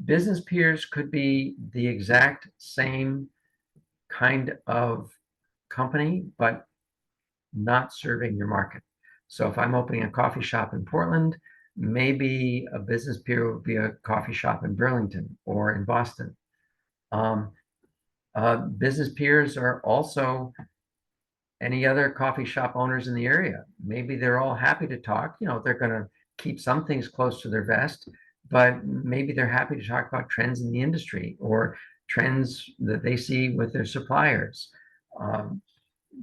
Business peers could be the exact same kind of company, but not serving your market. So if I'm opening a coffee shop in Portland, maybe a business peer would be a coffee shop in Burlington or in Boston. Business peers are also any other coffee shop owners in the area. Maybe they're all happy to talk. They're going to keep some things close to their vest, but maybe they're happy to talk about trends in the industry or trends that they see with their suppliers.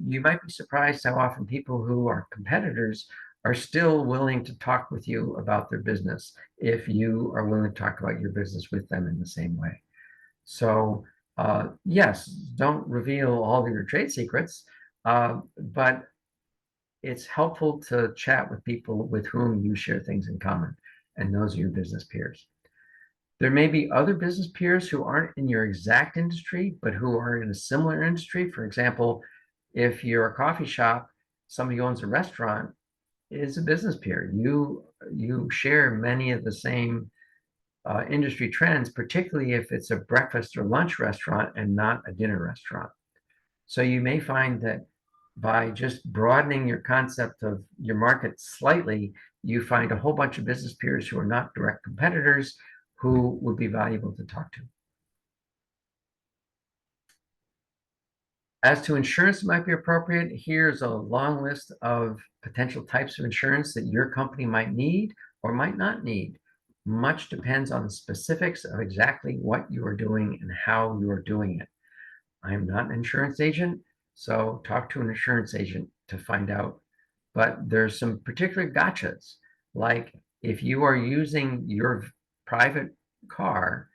You might be surprised how often people who are competitors are still willing to talk with you about their business if you are willing to talk about your business with them in the same way. So yes, don't reveal all of your trade secrets, but it's helpful to chat with people with whom you share things in common, and those are your business peers. There may be other business peers who aren't in your exact industry, but who are in a similar industry. For example, if you're a coffee shop, somebody who owns a restaurant is a business peer. You share many of the same industry trends, particularly if it's a breakfast or lunch restaurant and not a dinner restaurant. So you may find that by just broadening your concept of your market slightly, you find a whole bunch of business peers who are not direct competitors who would be valuable to talk to. As to insurance that might be appropriate, here's a long list of potential types of insurance that your company might need or might not need. Much depends on the specifics of exactly what you are doing and how you are doing it. I am not an insurance agent, so talk to an insurance agent to find out But there's some particular gotchas, like if you are using your private car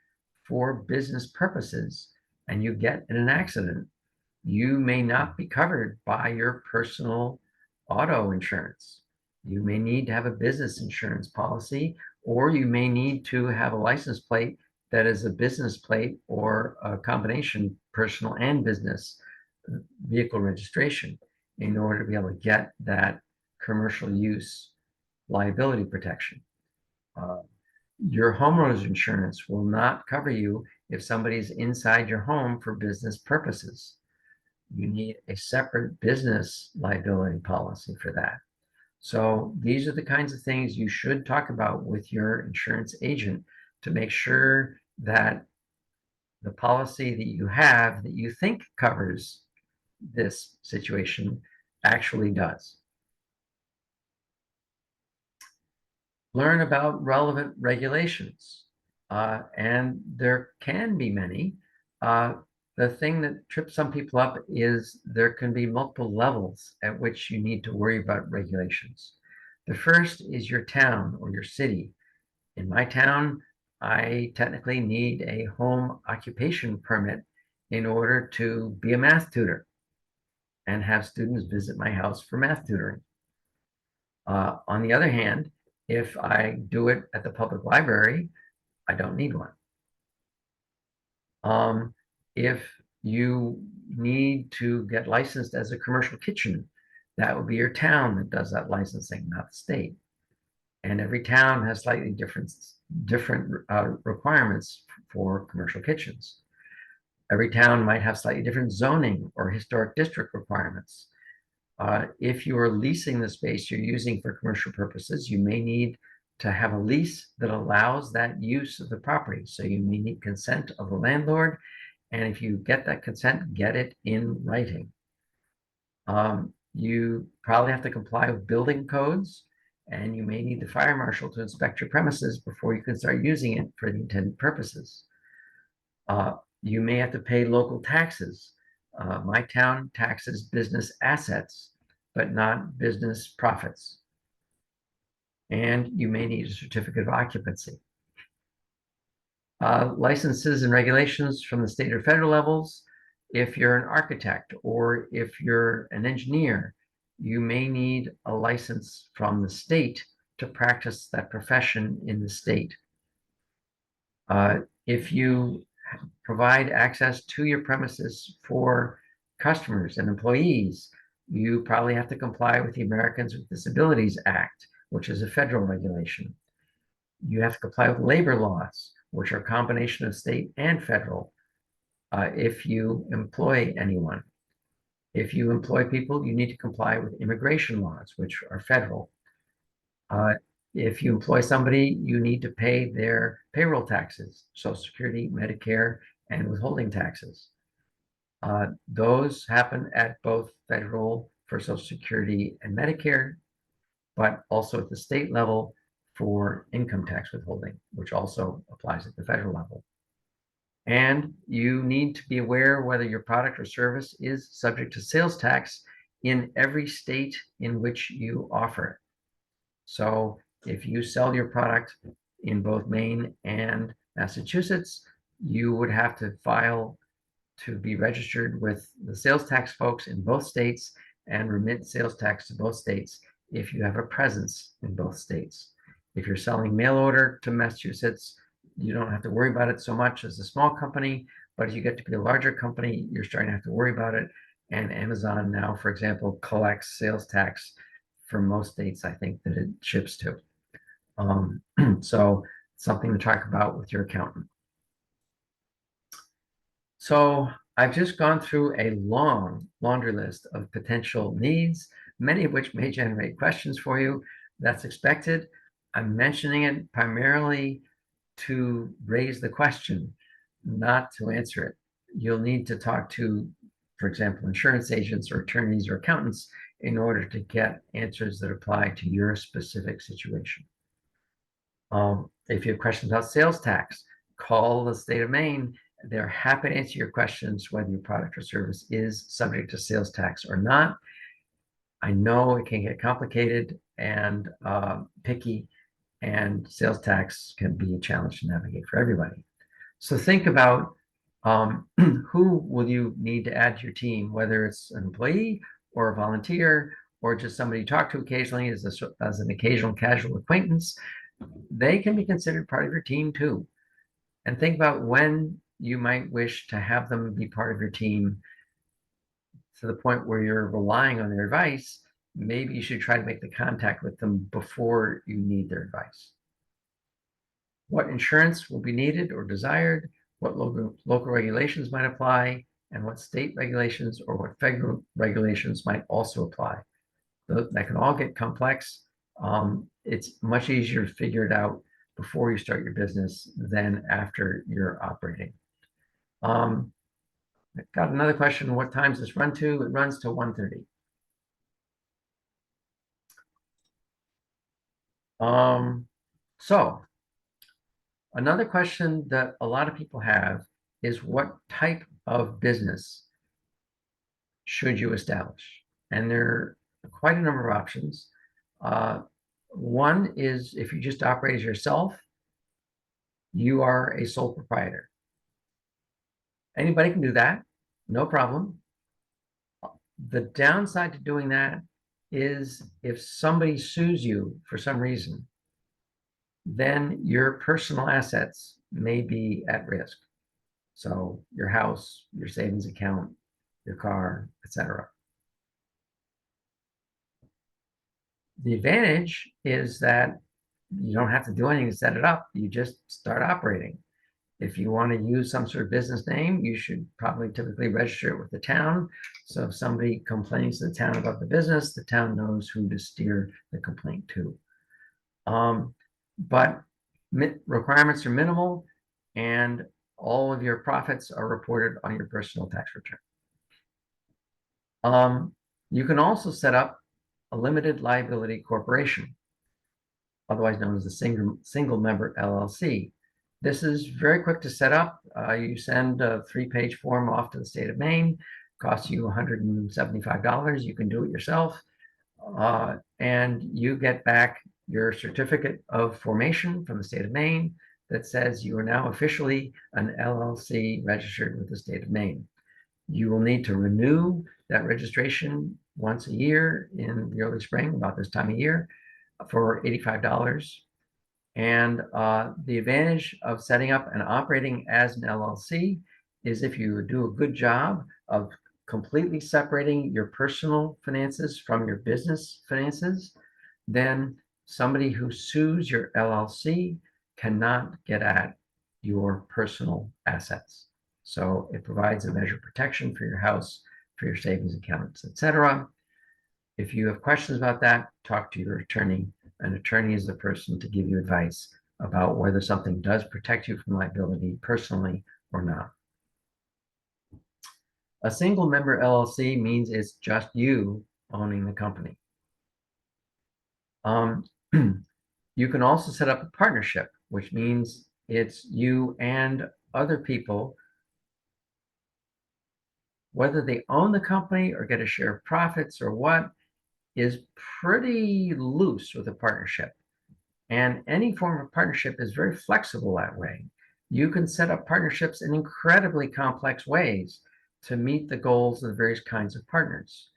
for business purposes and you get in an accident, you may not be covered by your personal auto insurance. You may need to have a business insurance policy, or you may need to have a license plate that is a business plate or a combination personal and business vehicle registration in order to be able to get that commercial use liability protection. Uh, your homeowner's insurance will not cover you if somebody's inside your home for business purposes. You need a separate business liability policy for that. So these are the kinds of things you should talk about with your insurance agent to make sure that the policy that you have that you think covers this situation actually does. Learn about relevant regulations, and there can be many. The thing that trips some people up is there can be multiple levels at which you need to worry about regulations. The first is your town or your city. In my town, I technically need a home occupation permit in order to be a math tutor and have students visit my house for math tutoring. On the other hand, if I do it at the public library, I don't need one. If you need to get licensed as a commercial kitchen, that would be your town that does that licensing, not the state. And every town has slightly different requirements for commercial kitchens. Every town might have slightly different zoning or historic district requirements. If you are leasing the space you're using for commercial purposes, you may need to have a lease that allows that use of the property. So you may need consent of the landlord. And if you get that consent, get it in writing. You probably have to comply with building codes, and you may need the fire marshal to inspect your premises before you can start using it for the intended purposes. You may have to pay local taxes. My town taxes business assets, but not business profits. And you may need a certificate of occupancy. Licenses and regulations from the state or federal levels. If you're an architect or if you're an engineer, you may need a license from the state to practice that profession in the state. If you provide access to your premises for customers and employees, you probably have to comply with the Americans with Disabilities Act, which is a federal regulation. You have to comply with labor laws, which are a combination of state and federal, if you employ anyone. If you employ people, you need to comply with immigration laws, which are federal. If you employ somebody, you need to pay their payroll taxes, Social Security, Medicare, and withholding taxes. Those happen at both federal for Social Security and Medicare, but also at the state level for income tax withholding, which also applies at the federal level. And you need to be aware whether your product or service is subject to sales tax in every state in which you offer it. So if you sell your product in both Maine and Massachusetts, you would have to file to be registered with the sales tax folks in both states and remit sales tax to both states if you have a presence in both states. If you're selling mail order to Massachusetts, you don't have to worry about it so much as a small company, but if you get to be a larger company, you're starting to have to worry about it. And Amazon now, for example, collects sales tax from most states, I think, that it ships to. So something to talk about with your accountant. So I've just gone through a long laundry list of potential needs, many of which may generate questions for you. That's expected. I'm mentioning it primarily to raise the question, not to answer it. You'll need to talk to, for example, insurance agents or attorneys or accountants in order to get answers that apply to your specific situation. If you have questions about sales tax, call the state of Maine. They're happy to answer your questions whether your product or service is subject to sales tax or not. I know it can get complicated and picky, and sales tax can be a challenge to navigate for everybody. So think about who will you need to add to your team, whether it's an employee or a volunteer or just somebody you talk to occasionally as an occasional casual acquaintance. They can be considered part of your team too. And think about when you might wish to have them be part of your team to the point where you're relying on their advice. Maybe you should try to make the contact with them before you need their advice. What insurance will be needed or desired, what local regulations might apply, and what state regulations or what federal regulations might also apply. That can all get complex. It's much easier to figure it out before you start your business than after you're operating. I've got another question. What time does this run to? It runs to 1:30. So another question that a lot of people have is what type of business should you establish? And there are quite a number of options. One is if you just operate as yourself, you are a sole proprietor. Anybody can do that, no problem. The downside to doing that is if somebody sues you for some reason, then your personal assets may be at risk. So your house, your savings account, your car, etc. The advantage is that you don't have to do anything to set it up. You just start operating. If you want to use some sort of business name, you should probably typically register it with the town. So if somebody complains to the town about the business, the town knows who to steer the complaint to. But requirements are minimal, and all of your profits are reported on your personal tax return. You can also set up a limited liability corporation, otherwise known as a single member LLC. This is very quick to set up. You send a 3-page form off to the state of Maine, costs you $175. You can do it yourself. And you get back your certificate of formation from the state of Maine that says you are now officially an LLC registered with the state of Maine. You will need to renew that registration once a year in the early spring, about this time of year, for $85. And the advantage of setting up and operating as an LLC is if you do a good job of completely separating your personal finances from your business finances, then somebody who sues your LLC cannot get at your personal assets. So it provides a measure of protection for your house, for your savings accounts, etc. If you have questions about that, talk to your attorney. An attorney is the person to give you advice about whether something does protect you from liability personally or not. A single member LLC means it's just you owning the company. You can also set up a partnership, which means it's you and other people, whether they own the company or get a share of profits or what, is pretty loose with a partnership. And any form of partnership is very flexible that way. You can set up partnerships in incredibly complex ways to meet the goals of the various kinds of partners.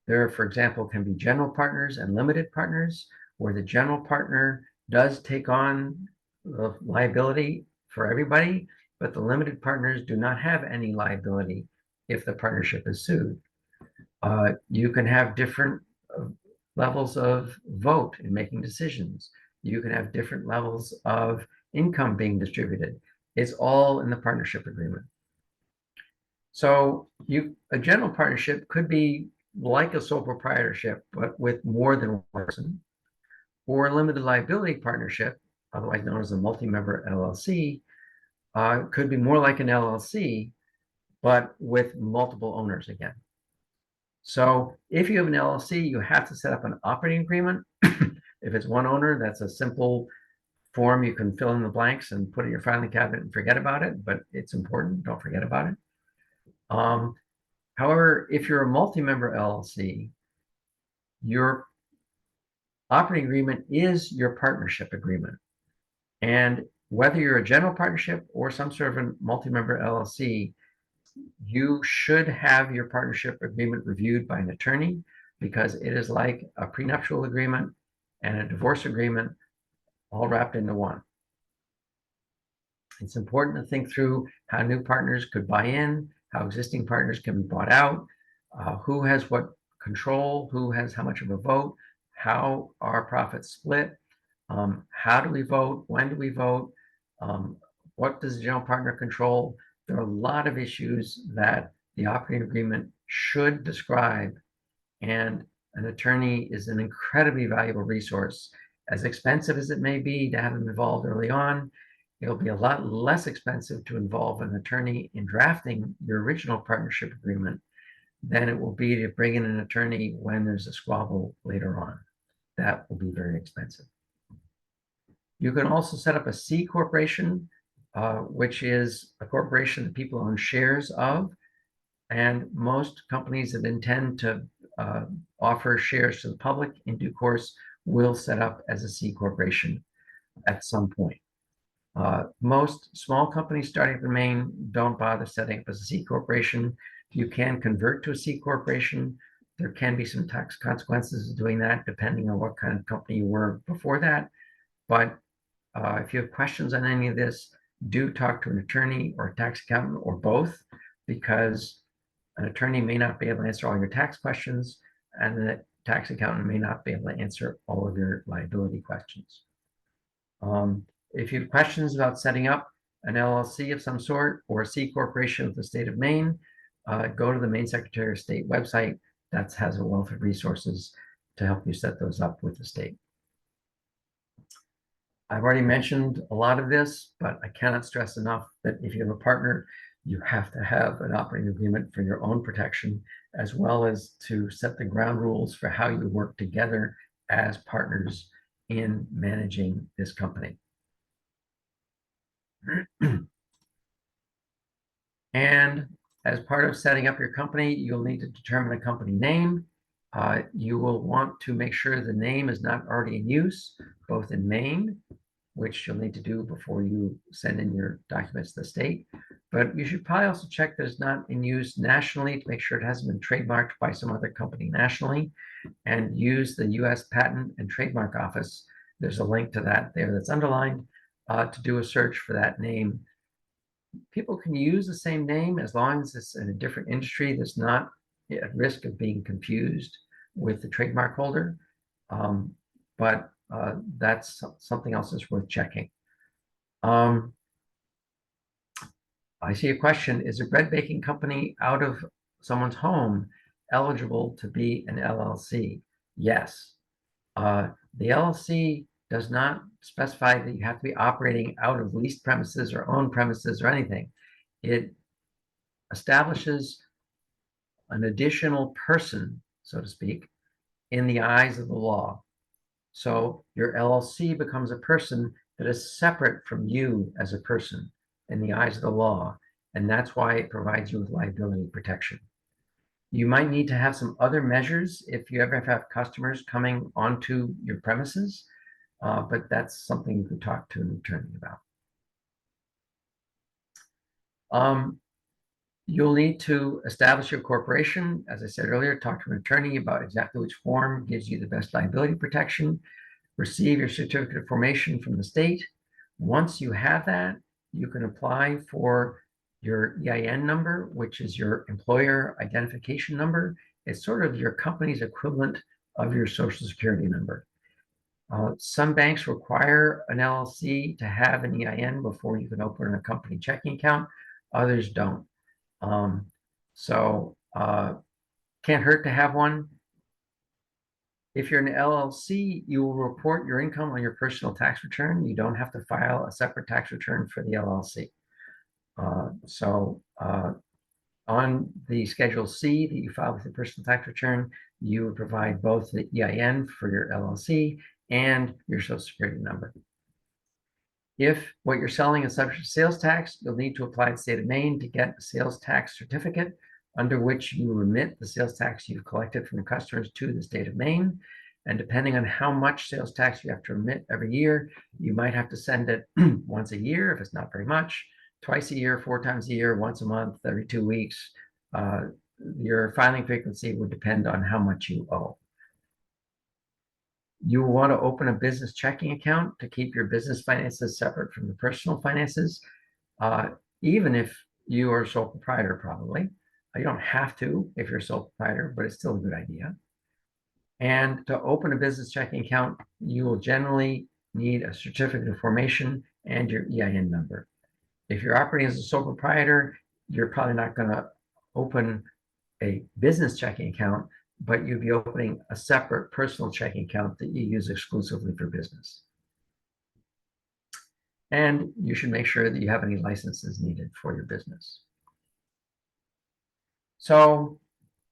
There, for example, can be general partners and limited partners, where the general partner does take on the liability for everybody, but the limited partners do not have any liability if the partnership is sued. You can have different levels of vote in making decisions. You can have different levels of income being distributed. It's all in the partnership agreement. So a general partnership could be like a sole proprietorship, but with more than one person, or a limited liability partnership, otherwise known as a multi-member LLC, could be more like an LLC, but with multiple owners again. So if you have an LLC, you have to set up an operating agreement. If it's one owner, that's a simple form. You can fill in the blanks and put it in your filing cabinet and forget about it, but it's important. Don't forget about it. However, if you're a multi-member LLC, Your operating agreement is your partnership agreement. And whether you're a general partnership or some sort of a multi-member LLC, you should have your partnership agreement reviewed by an attorney, because it is like a prenuptial agreement and a divorce agreement all wrapped into one. It's important to think through how new partners could buy in, how existing partners can be bought out, who has what control, who has how much of a vote, how are profits split, how do we vote, when do we vote, what does the general partner control. There are a lot of issues that the operating agreement should describe, and an attorney is an incredibly valuable resource. As expensive as it may be to have them involved early on, it'll be a lot less expensive to involve an attorney in drafting your original partnership agreement than it will be to bring in an attorney when there's a squabble later on. That will be very expensive. You can also set up a C corporation, which is a corporation that people own shares of. And most companies that intend to offer shares to the public in due course will set up as a C corporation at some point. Most small companies starting up in Maine don't bother setting up as a C corporation. You can convert to a C corporation. There can be some tax consequences of doing that, depending on what kind of company you were before that. But if you have questions on any of this, do talk to an attorney or a tax accountant or both, because an attorney may not be able to answer all your tax questions, and the tax accountant may not be able to answer all of your liability questions. If you have questions about setting up an LLC of some sort or a C corporation with the state of Maine, go to the Maine Secretary of State website. That has a wealth of resources to help you set those up with the state. I've already mentioned a lot of this, but I cannot stress enough that if you have a partner, you have to have an operating agreement for your own protection, as well as to set the ground rules for how you work together as partners in managing this company. And as part of setting up your company, you'll need to determine a company name. You will want to make sure the name is not already in use, both in Maine, which you'll need to do before you send in your documents to the state. But you should probably also check that it's not in use nationally to make sure it hasn't been trademarked by some other company nationally, and use the US Patent and Trademark Office. There's a link to that there that's underlined to do a search for that name. People can use the same name as long as it's in a different industry that's not at risk of being confused with the trademark holder. But that's something else that's worth checking. I see a question: is a bread baking company out of someone's home eligible to be an LLC? Yes. The LLC does not specify that you have to be operating out of leased premises or owned premises or anything. It establishes an additional person, so to speak, in the eyes of the law. So your LLC becomes a person that is separate from you as a person in the eyes of the law, and that's why it provides you with liability protection. You might need to have some other measures if you ever have customers coming onto your premises, but that's something you can talk to an attorney about. You'll need to establish your corporation. As I said earlier, talk to an attorney about exactly which form gives you the best liability protection. Receive your certificate of formation from the state. Once you have that, you can apply for your EIN number, which is your employer identification number. It's sort of your company's equivalent of your Social Security number. Some banks require an LLC to have an EIN before you can open a company checking account. Others don't. Can't hurt to have one. If you're an LLC, you will report your income on your personal tax return. You don't have to file a separate tax return for the LLC. On the Schedule C that you file with your personal tax return, you would provide both the EIN for your LLC and your Social Security number. If what you're selling is subject to sales tax, you'll need to apply to the state of Maine to get a sales tax certificate under which you remit the sales tax you've collected from customers to the state of Maine. And depending on how much sales tax you have to remit every year, you might have to send it once a year if it's not very much, twice a year, 4 times a year, once a month, every 2 weeks. Your filing frequency would depend on how much you owe. You will want to open a business checking account to keep your business finances separate from the personal finances, even if you are a sole proprietor, probably. You don't have to if you're a sole proprietor, but it's still a good idea. And to open a business checking account, you will generally need a certificate of formation and your EIN number. If you're operating as a sole proprietor, you're probably not going to open a business checking account, but you'd be opening a separate personal checking account that you use exclusively for business. And you should make sure that you have any licenses needed for your business. So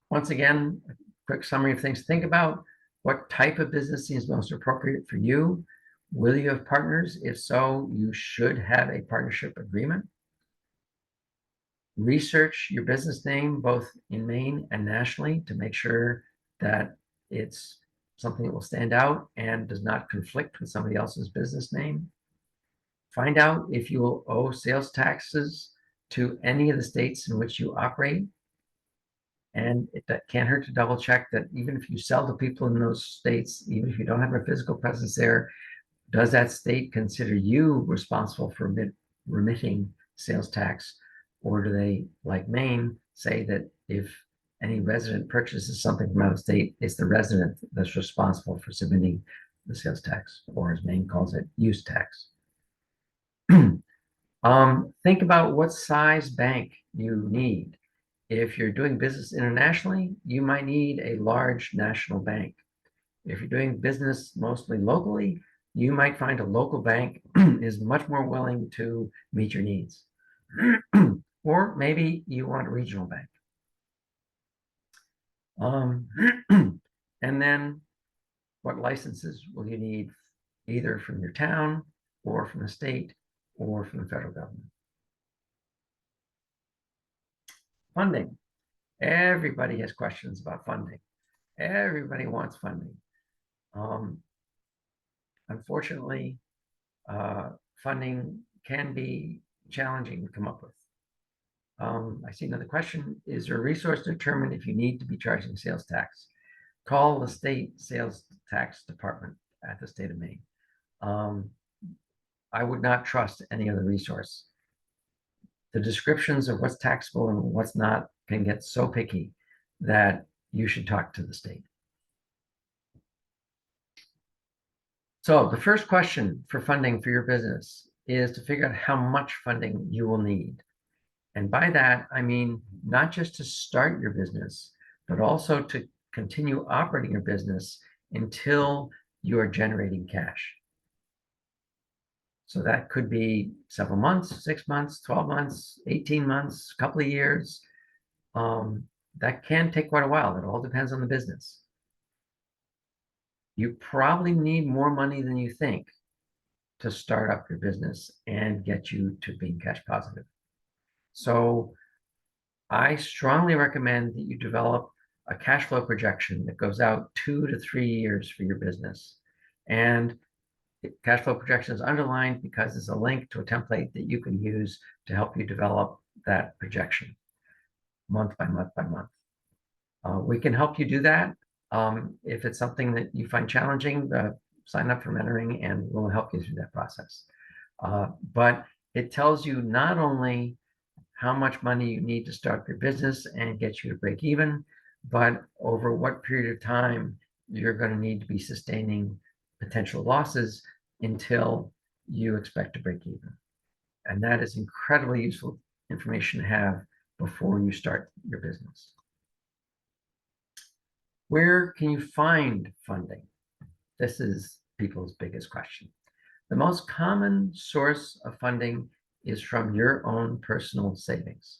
once again, a quick summary of things to think about. What type of business seems most appropriate for you? Will you have partners? If so, you should have a partnership agreement. Research your business name, both in Maine and nationally, to make sure that it's something that will stand out and does not conflict with somebody else's business name. Find out if you will owe sales taxes to any of the states in which you operate. And that can't hurt to double check that even if you sell to people in those states, even if you don't have a physical presence there, does that state consider you responsible for remitting sales tax? Or do they, like Maine, say that if any resident purchases something from out of state, it's the resident that's responsible for submitting the sales tax, or as Maine calls it, use tax. Think about what size bank you need. If you're doing business internationally, you might need a large national bank. If you're doing business mostly locally, you might find a local bank is much more willing to meet your needs. Or maybe you want a regional bank. And then what licenses will you need, either from your town or from the state or from the federal government? Funding. Everybody has questions about funding. Everybody wants funding. Unfortunately, funding can be challenging to come up with. I see another question. Is there a resource to determine if you need to be charging sales tax? Call the state sales tax department at the state of Maine. I would not trust any other resource. The descriptions of what's taxable and what's not can get so picky that you should talk to the state. So the first question for funding for your business is to figure out how much funding you will need. And by that, I mean not just to start your business, but also to continue operating your business until you are generating cash. So that could be several months, 6 months, 12 months, 18 months, a couple of years. That can take quite a while. It all depends on the business. You probably need more money than you think to start up your business and get you to being cash positive. So I strongly recommend that you develop a cash flow projection that goes out 2 to 3 years for your business. And cash flow projection is underlined because it's a link to a template that you can use to help you develop that projection month by month by month. We can help you do that. If it's something that you find challenging, sign up for mentoring and we'll help you through that process. But it tells you not only how much money you need to start your business and get you to break even, but over what period of time you're going to need to be sustaining potential losses until you expect to break even. And that is incredibly useful information to have before you start your business. Where can you find funding? This is people's biggest question. The most common source of funding is from your own personal savings,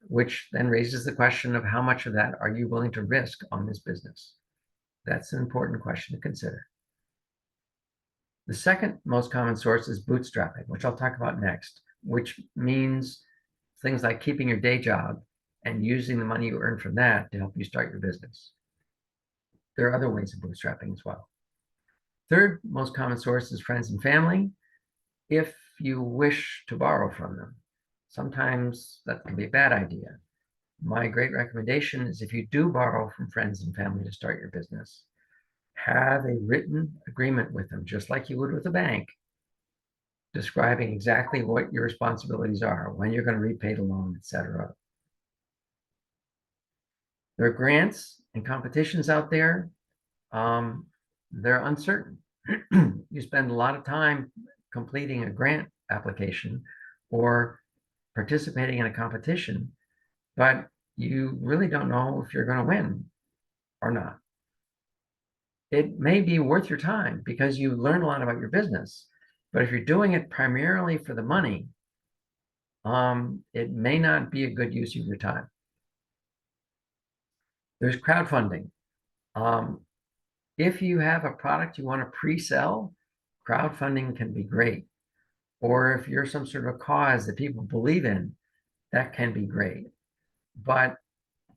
which then raises the question of how much of that are you willing to risk on this business? That's an important question to consider. The second most common source is bootstrapping, which I'll talk about next, which means things like keeping your day job and using the money you earn from that to help you start your business. There are other ways of bootstrapping as well. Third most common source is friends and family, if you wish to borrow from them. Sometimes that can be a bad idea. My great recommendation is, if you do borrow from friends and family to start your business, have a written agreement with them, just like you would with a bank, describing exactly what your responsibilities are, when you're going to repay the loan, etc. There are grants and competitions out there. They're uncertain. You spend a lot of time completing a grant application or participating in a competition, but you really don't know if you're going to win or not. It may be worth your time because you learn a lot about your business, but if you're doing it primarily for the money, it may not be a good use of your time. There's crowdfunding. If you have a product you want to pre-sell, crowdfunding can be great. Or if you're some sort of a cause that people believe in, that can be great. But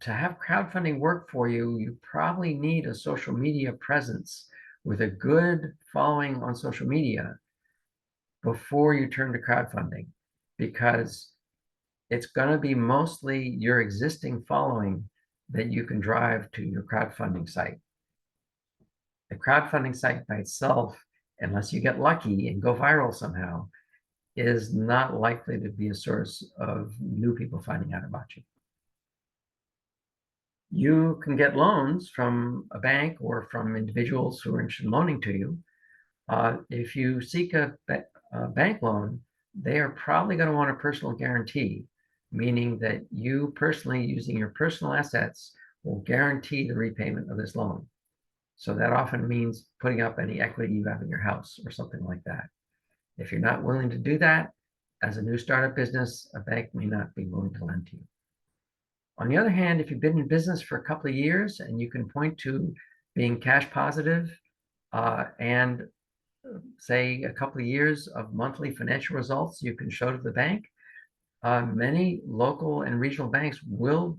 to have crowdfunding work for you, you probably need a social media presence with a good following on social media before you turn to crowdfunding, because it's going to be mostly your existing following that you can drive to your crowdfunding site. The crowdfunding site by itself, unless you get lucky and go viral somehow, is not likely to be a source of new people finding out about you. You can get loans from a bank or from individuals who are interested in loaning to you. If you seek a bank loan, they are probably going to want a personal guarantee, meaning that you personally, using your personal assets, will guarantee the repayment of this loan. So that often means putting up any equity you have in your house or something like that. If you're not willing to do that, as a new startup business, a bank may not be willing to lend to you. On the other hand, if you've been in business for a couple of years and you can point to being cash positive and say a couple of years of monthly financial results you can show to the bank, many local and regional banks will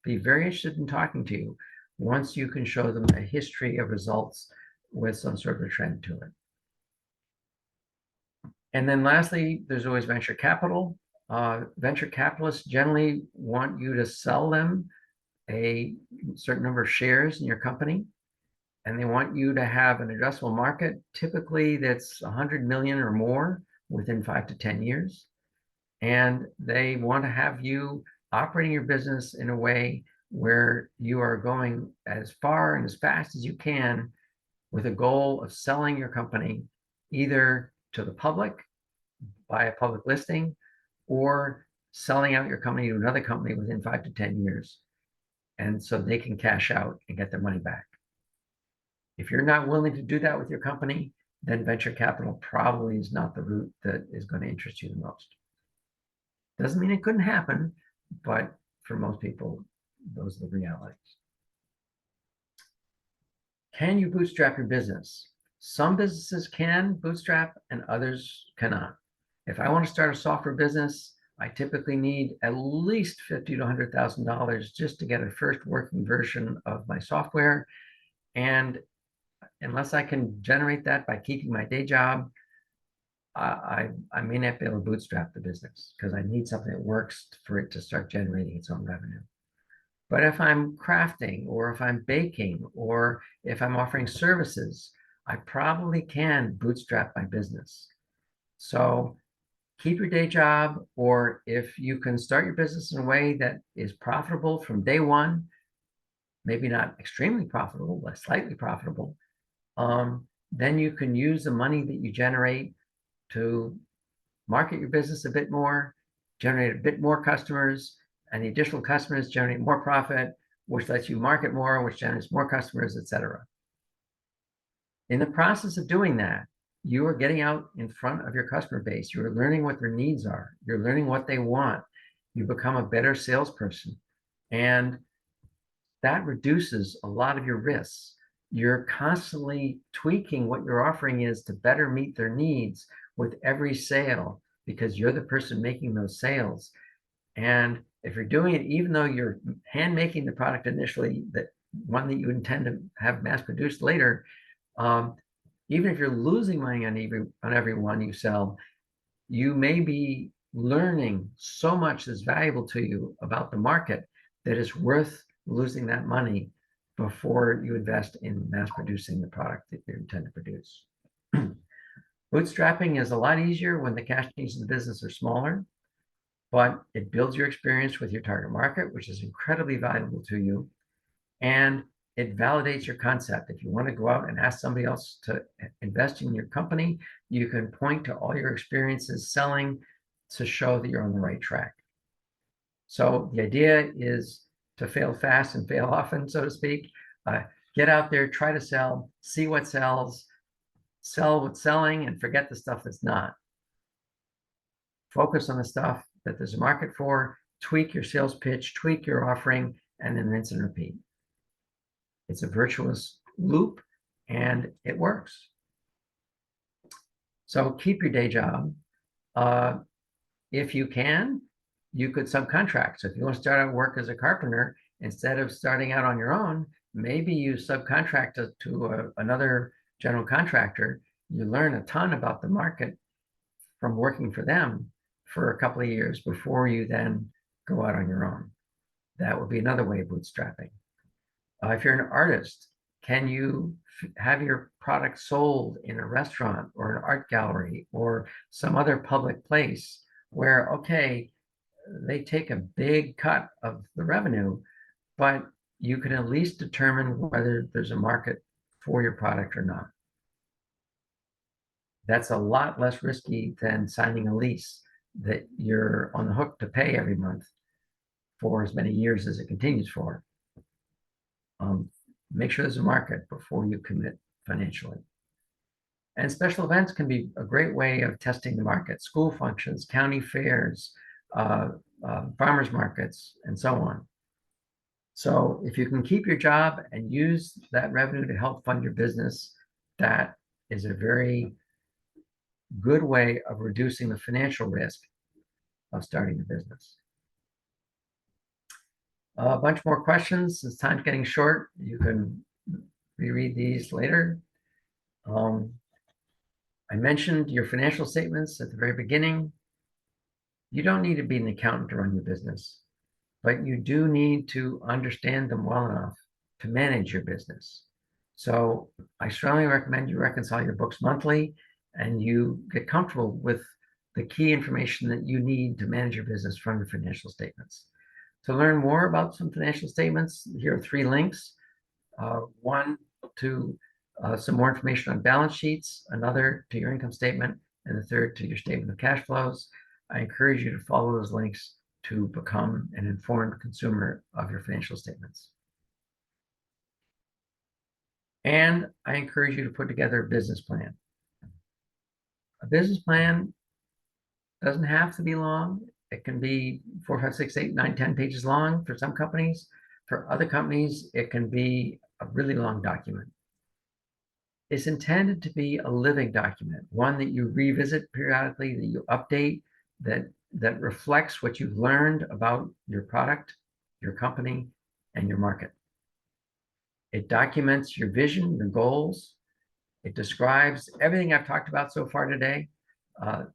be very interested in talking to you once you can show them a history of results with some sort of a trend to it. And then lastly, there's always venture capital. Venture capitalists generally want you to sell them a certain number of shares in your company, and they want you to have an addressable market, typically that's 100 million or more within 5 to 10 years. And they want to have you operating your business in a way where you are going as far and as fast as you can with a goal of selling your company either to the public by a public listing or selling out your company to another company within 5 to 10 years. And so they can cash out and get their money back. If you're not willing to do that with your company, then venture capital probably is not the route that is going to interest you the most. Doesn't mean it couldn't happen, but for most people, those are the realities. Can you bootstrap your business? Some businesses can bootstrap and others cannot. If I want to start a software business, I typically need at least $50,000 to $100,000 just to get a first working version of my software. And unless I can generate that by keeping my day job, I may not be able to bootstrap the business because I need something that works for it to start generating its own revenue. But if I'm crafting, or if I'm baking, or if I'm offering services, I probably can bootstrap my business. So keep your day job, or if you can start your business in a way that is profitable from day one, maybe not extremely profitable, but slightly profitable, then you can use the money that you generate to market your business a bit more, generate a bit more customers, and the additional customers generate more profit, which lets you market more, which generates more customers, etc. In the process of doing that, you are getting out in front of your customer base. You're learning what their needs are. You're learning what they want. You become a better salesperson. And that reduces a lot of your risks. You're constantly tweaking what your offering is to better meet their needs with every sale, because you're the person making those sales. And If you're doing it, even though you're hand making the product initially, that one that you intend to have mass produced later, um, even if you're losing money on every one you sell, you may be learning so much that's valuable to you about the market that it's worth losing that money before you invest in mass producing the product that you intend to produce. Bootstrapping is a lot easier when the cash needs of the business are smaller, but it builds your experience with your target market, which is incredibly valuable to you. And it validates your concept. If you want to go out and ask somebody else to invest in your company, you can point to all your experiences selling to show that you're on the right track. So the idea is to fail fast and fail often, so to speak. Get out there, try to sell, see what sells, sell what's selling, and forget the stuff that's not. Focus on the stuff that there's a market for, tweak your sales pitch, tweak your offering, and then rinse and repeat. It's a virtuous loop, and it works. So keep your day job. If you can, you could subcontract. So if you want to start out work as a carpenter, instead of starting out on your own, maybe you subcontract to another general contractor. You learn a ton about the market from working for them for a couple of years before you then go out on your own. That would be another way of bootstrapping. If you're an artist, can you have your product sold in a restaurant or an art gallery or some other public place where, okay, they take a big cut of the revenue, but you can at least determine whether there's a market for your product or not. That's a lot less risky than signing a lease that you're on the hook to pay every month for as many years as it continues for. Make sure there's a market before you commit financially. And special events can be a great way of testing the market. School functions, county fairs, farmers markets, and so on. So if you can keep your job and use that revenue to help fund your business, that is a very good way of reducing the financial risk of starting a business. A bunch more questions. Since time's getting short, you can reread these later. I mentioned your financial statements at the very beginning. You don't need to be an accountant to run your business, but you do need to understand them well enough to manage your business. So I strongly recommend you reconcile your books monthly and you get comfortable with the key information that you need to manage your business from your financial statements. To learn more about some financial statements, here are 3 links. One to some more information on balance sheets, another to your income statement, and the third to your statement of cash flows. I encourage you to follow those links to become an informed consumer of your financial statements. And I encourage you to put together a business plan. A business plan doesn't have to be long. It can be 4, 5, 6, 8, 9, 10 pages long for some companies. For other companies, it can be a really long document. It's intended to be a living document, one that you revisit periodically, that you update, that reflects what you've learned about your product, your company, and your market. It documents your vision, your goals. It describes everything I've talked about so far today,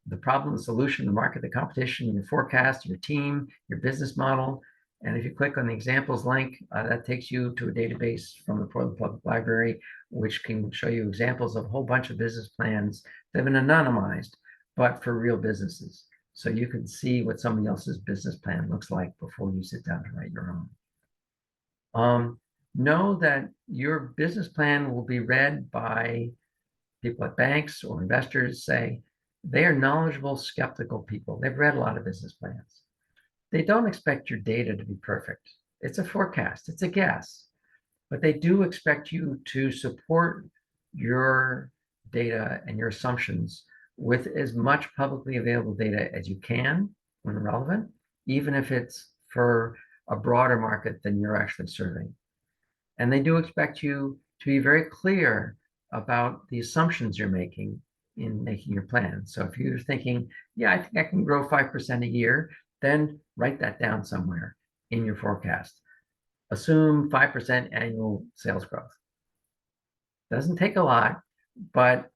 the problem, the solution, the market, the competition, your forecast, your team, your business model. And if you click on the examples link, that takes you to a database from the Portland Public Library, which can show you examples of a whole bunch of business plans that have been anonymized, but for real businesses. So you can see what somebody else's business plan looks like before you sit down to write your own. Know that your business plan will be read by people at banks or investors. Say they are knowledgeable, skeptical people. They've read a lot of business plans. They don't expect your data to be perfect. It's a forecast, it's a guess, but they do expect you to support your data and your assumptions with as much publicly available data as you can when relevant, even if it's for a broader market than you're actually serving. And they do expect you to be very clear about the assumptions you're making in making your plan. So if you're thinking, yeah, I think I can grow 5% a year, Then write that down somewhere in your forecast. Assume 5% annual sales growth. Doesn't take a lot, but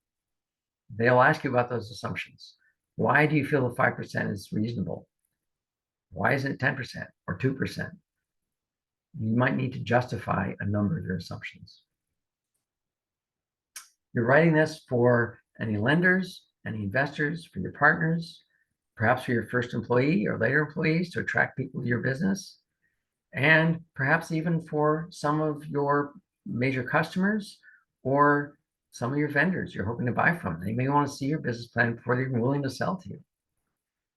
they'll ask you about those assumptions. Why do you feel the 5% is reasonable? Why isn't it 10% or 2%? You might need to justify a number of your assumptions. You're writing this for any lenders, any investors, for your partners, perhaps for your first employee or later employees to attract people to your business, and perhaps even for some of your major customers or some of your vendors you're hoping to buy from. They may want to see your business plan before they're even willing to sell to you.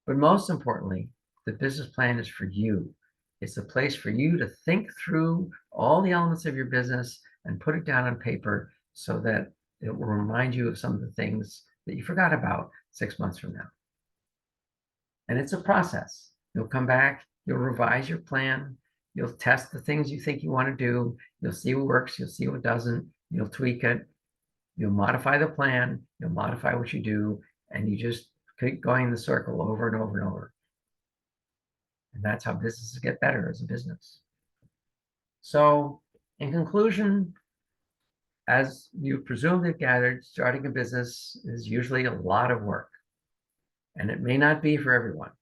But most importantly, the business plan is for you. It's a place for you to think through all the elements of your business and put it down on paper so that it will remind you of some of the things that you forgot about 6 months from now. And it's a process. You'll come back, you'll revise your plan, you'll test the things you think you want to do, you'll see what works, you'll see what doesn't, you'll tweak it, you'll modify the plan, you'll modify what you do, and you just keep going in the circle over and over and over. And that's how businesses get better as a business. So, in conclusion, as you presumably have gathered, starting a business is usually a lot of work. And it may not be for everyone.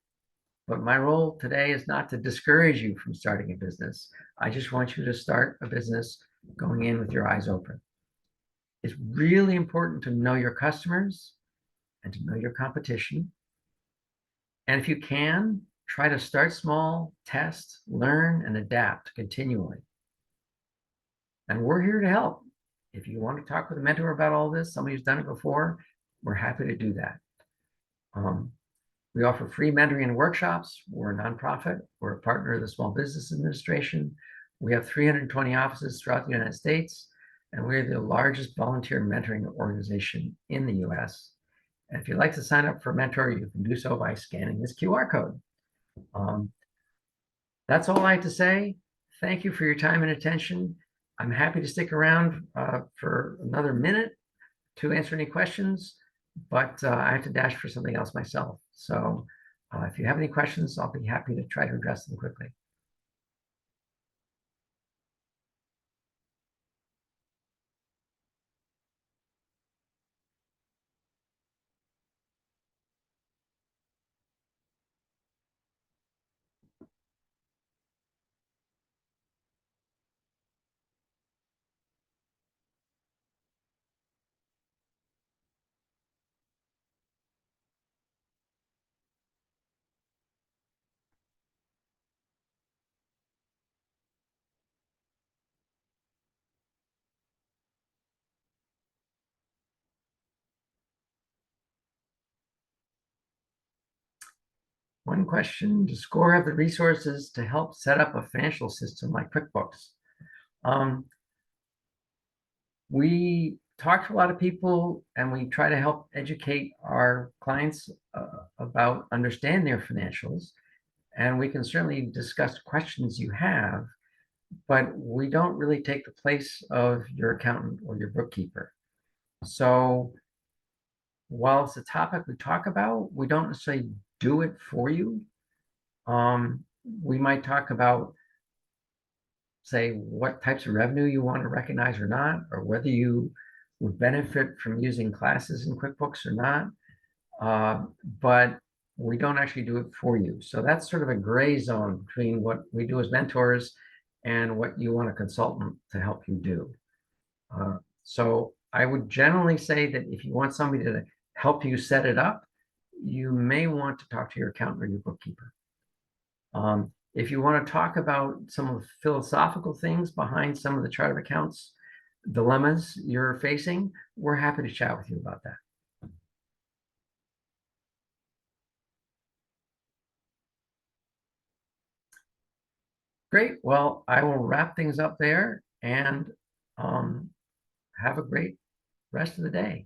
But my role today is not to discourage you from starting a business. I just want you to start a business going in with your eyes open. It's really important to know your customers and to know your competition. And if you can, try to start small, test, learn, and adapt continually. And we're here to help. If you want to talk with a mentor about all this, somebody who's done it before, we're happy to do that. We offer free mentoring and workshops. We're a nonprofit. We're a partner of the Small Business Administration. We have 320 offices throughout the United States, and we're the largest volunteer mentoring organization in the US. And if you'd like to sign up for a mentor, you can do so by scanning this QR code. That's all I have to say. Thank you for your time and attention. I'm happy to stick around for another minute to answer any questions, but I have to dash for something else myself. So if you have any questions, I'll be happy to try to address them quickly. One question, does SCORE have the resources to help set up a financial system like QuickBooks? We talk to a lot of people and we try to help educate our clients about understanding their financials. And we can certainly discuss questions you have, but we don't really take the place of your accountant or your bookkeeper. So while it's a topic we talk about, we don't necessarily do it for you. We might talk about, say, what types of revenue you want to recognize or not, or whether you would benefit from using classes in QuickBooks or not. But we don't actually do it for you. So that's sort of a gray zone between what we do as mentors and what you want a consultant to help you do. So I would generally say that if you want somebody to help you set it up, you may want to talk to your accountant or your bookkeeper. If you want to talk about some of the philosophical things behind some of the chart of accounts dilemmas you're facing, we're happy to chat with you about that. Great. Well, I will wrap things up there and have a great rest of the day.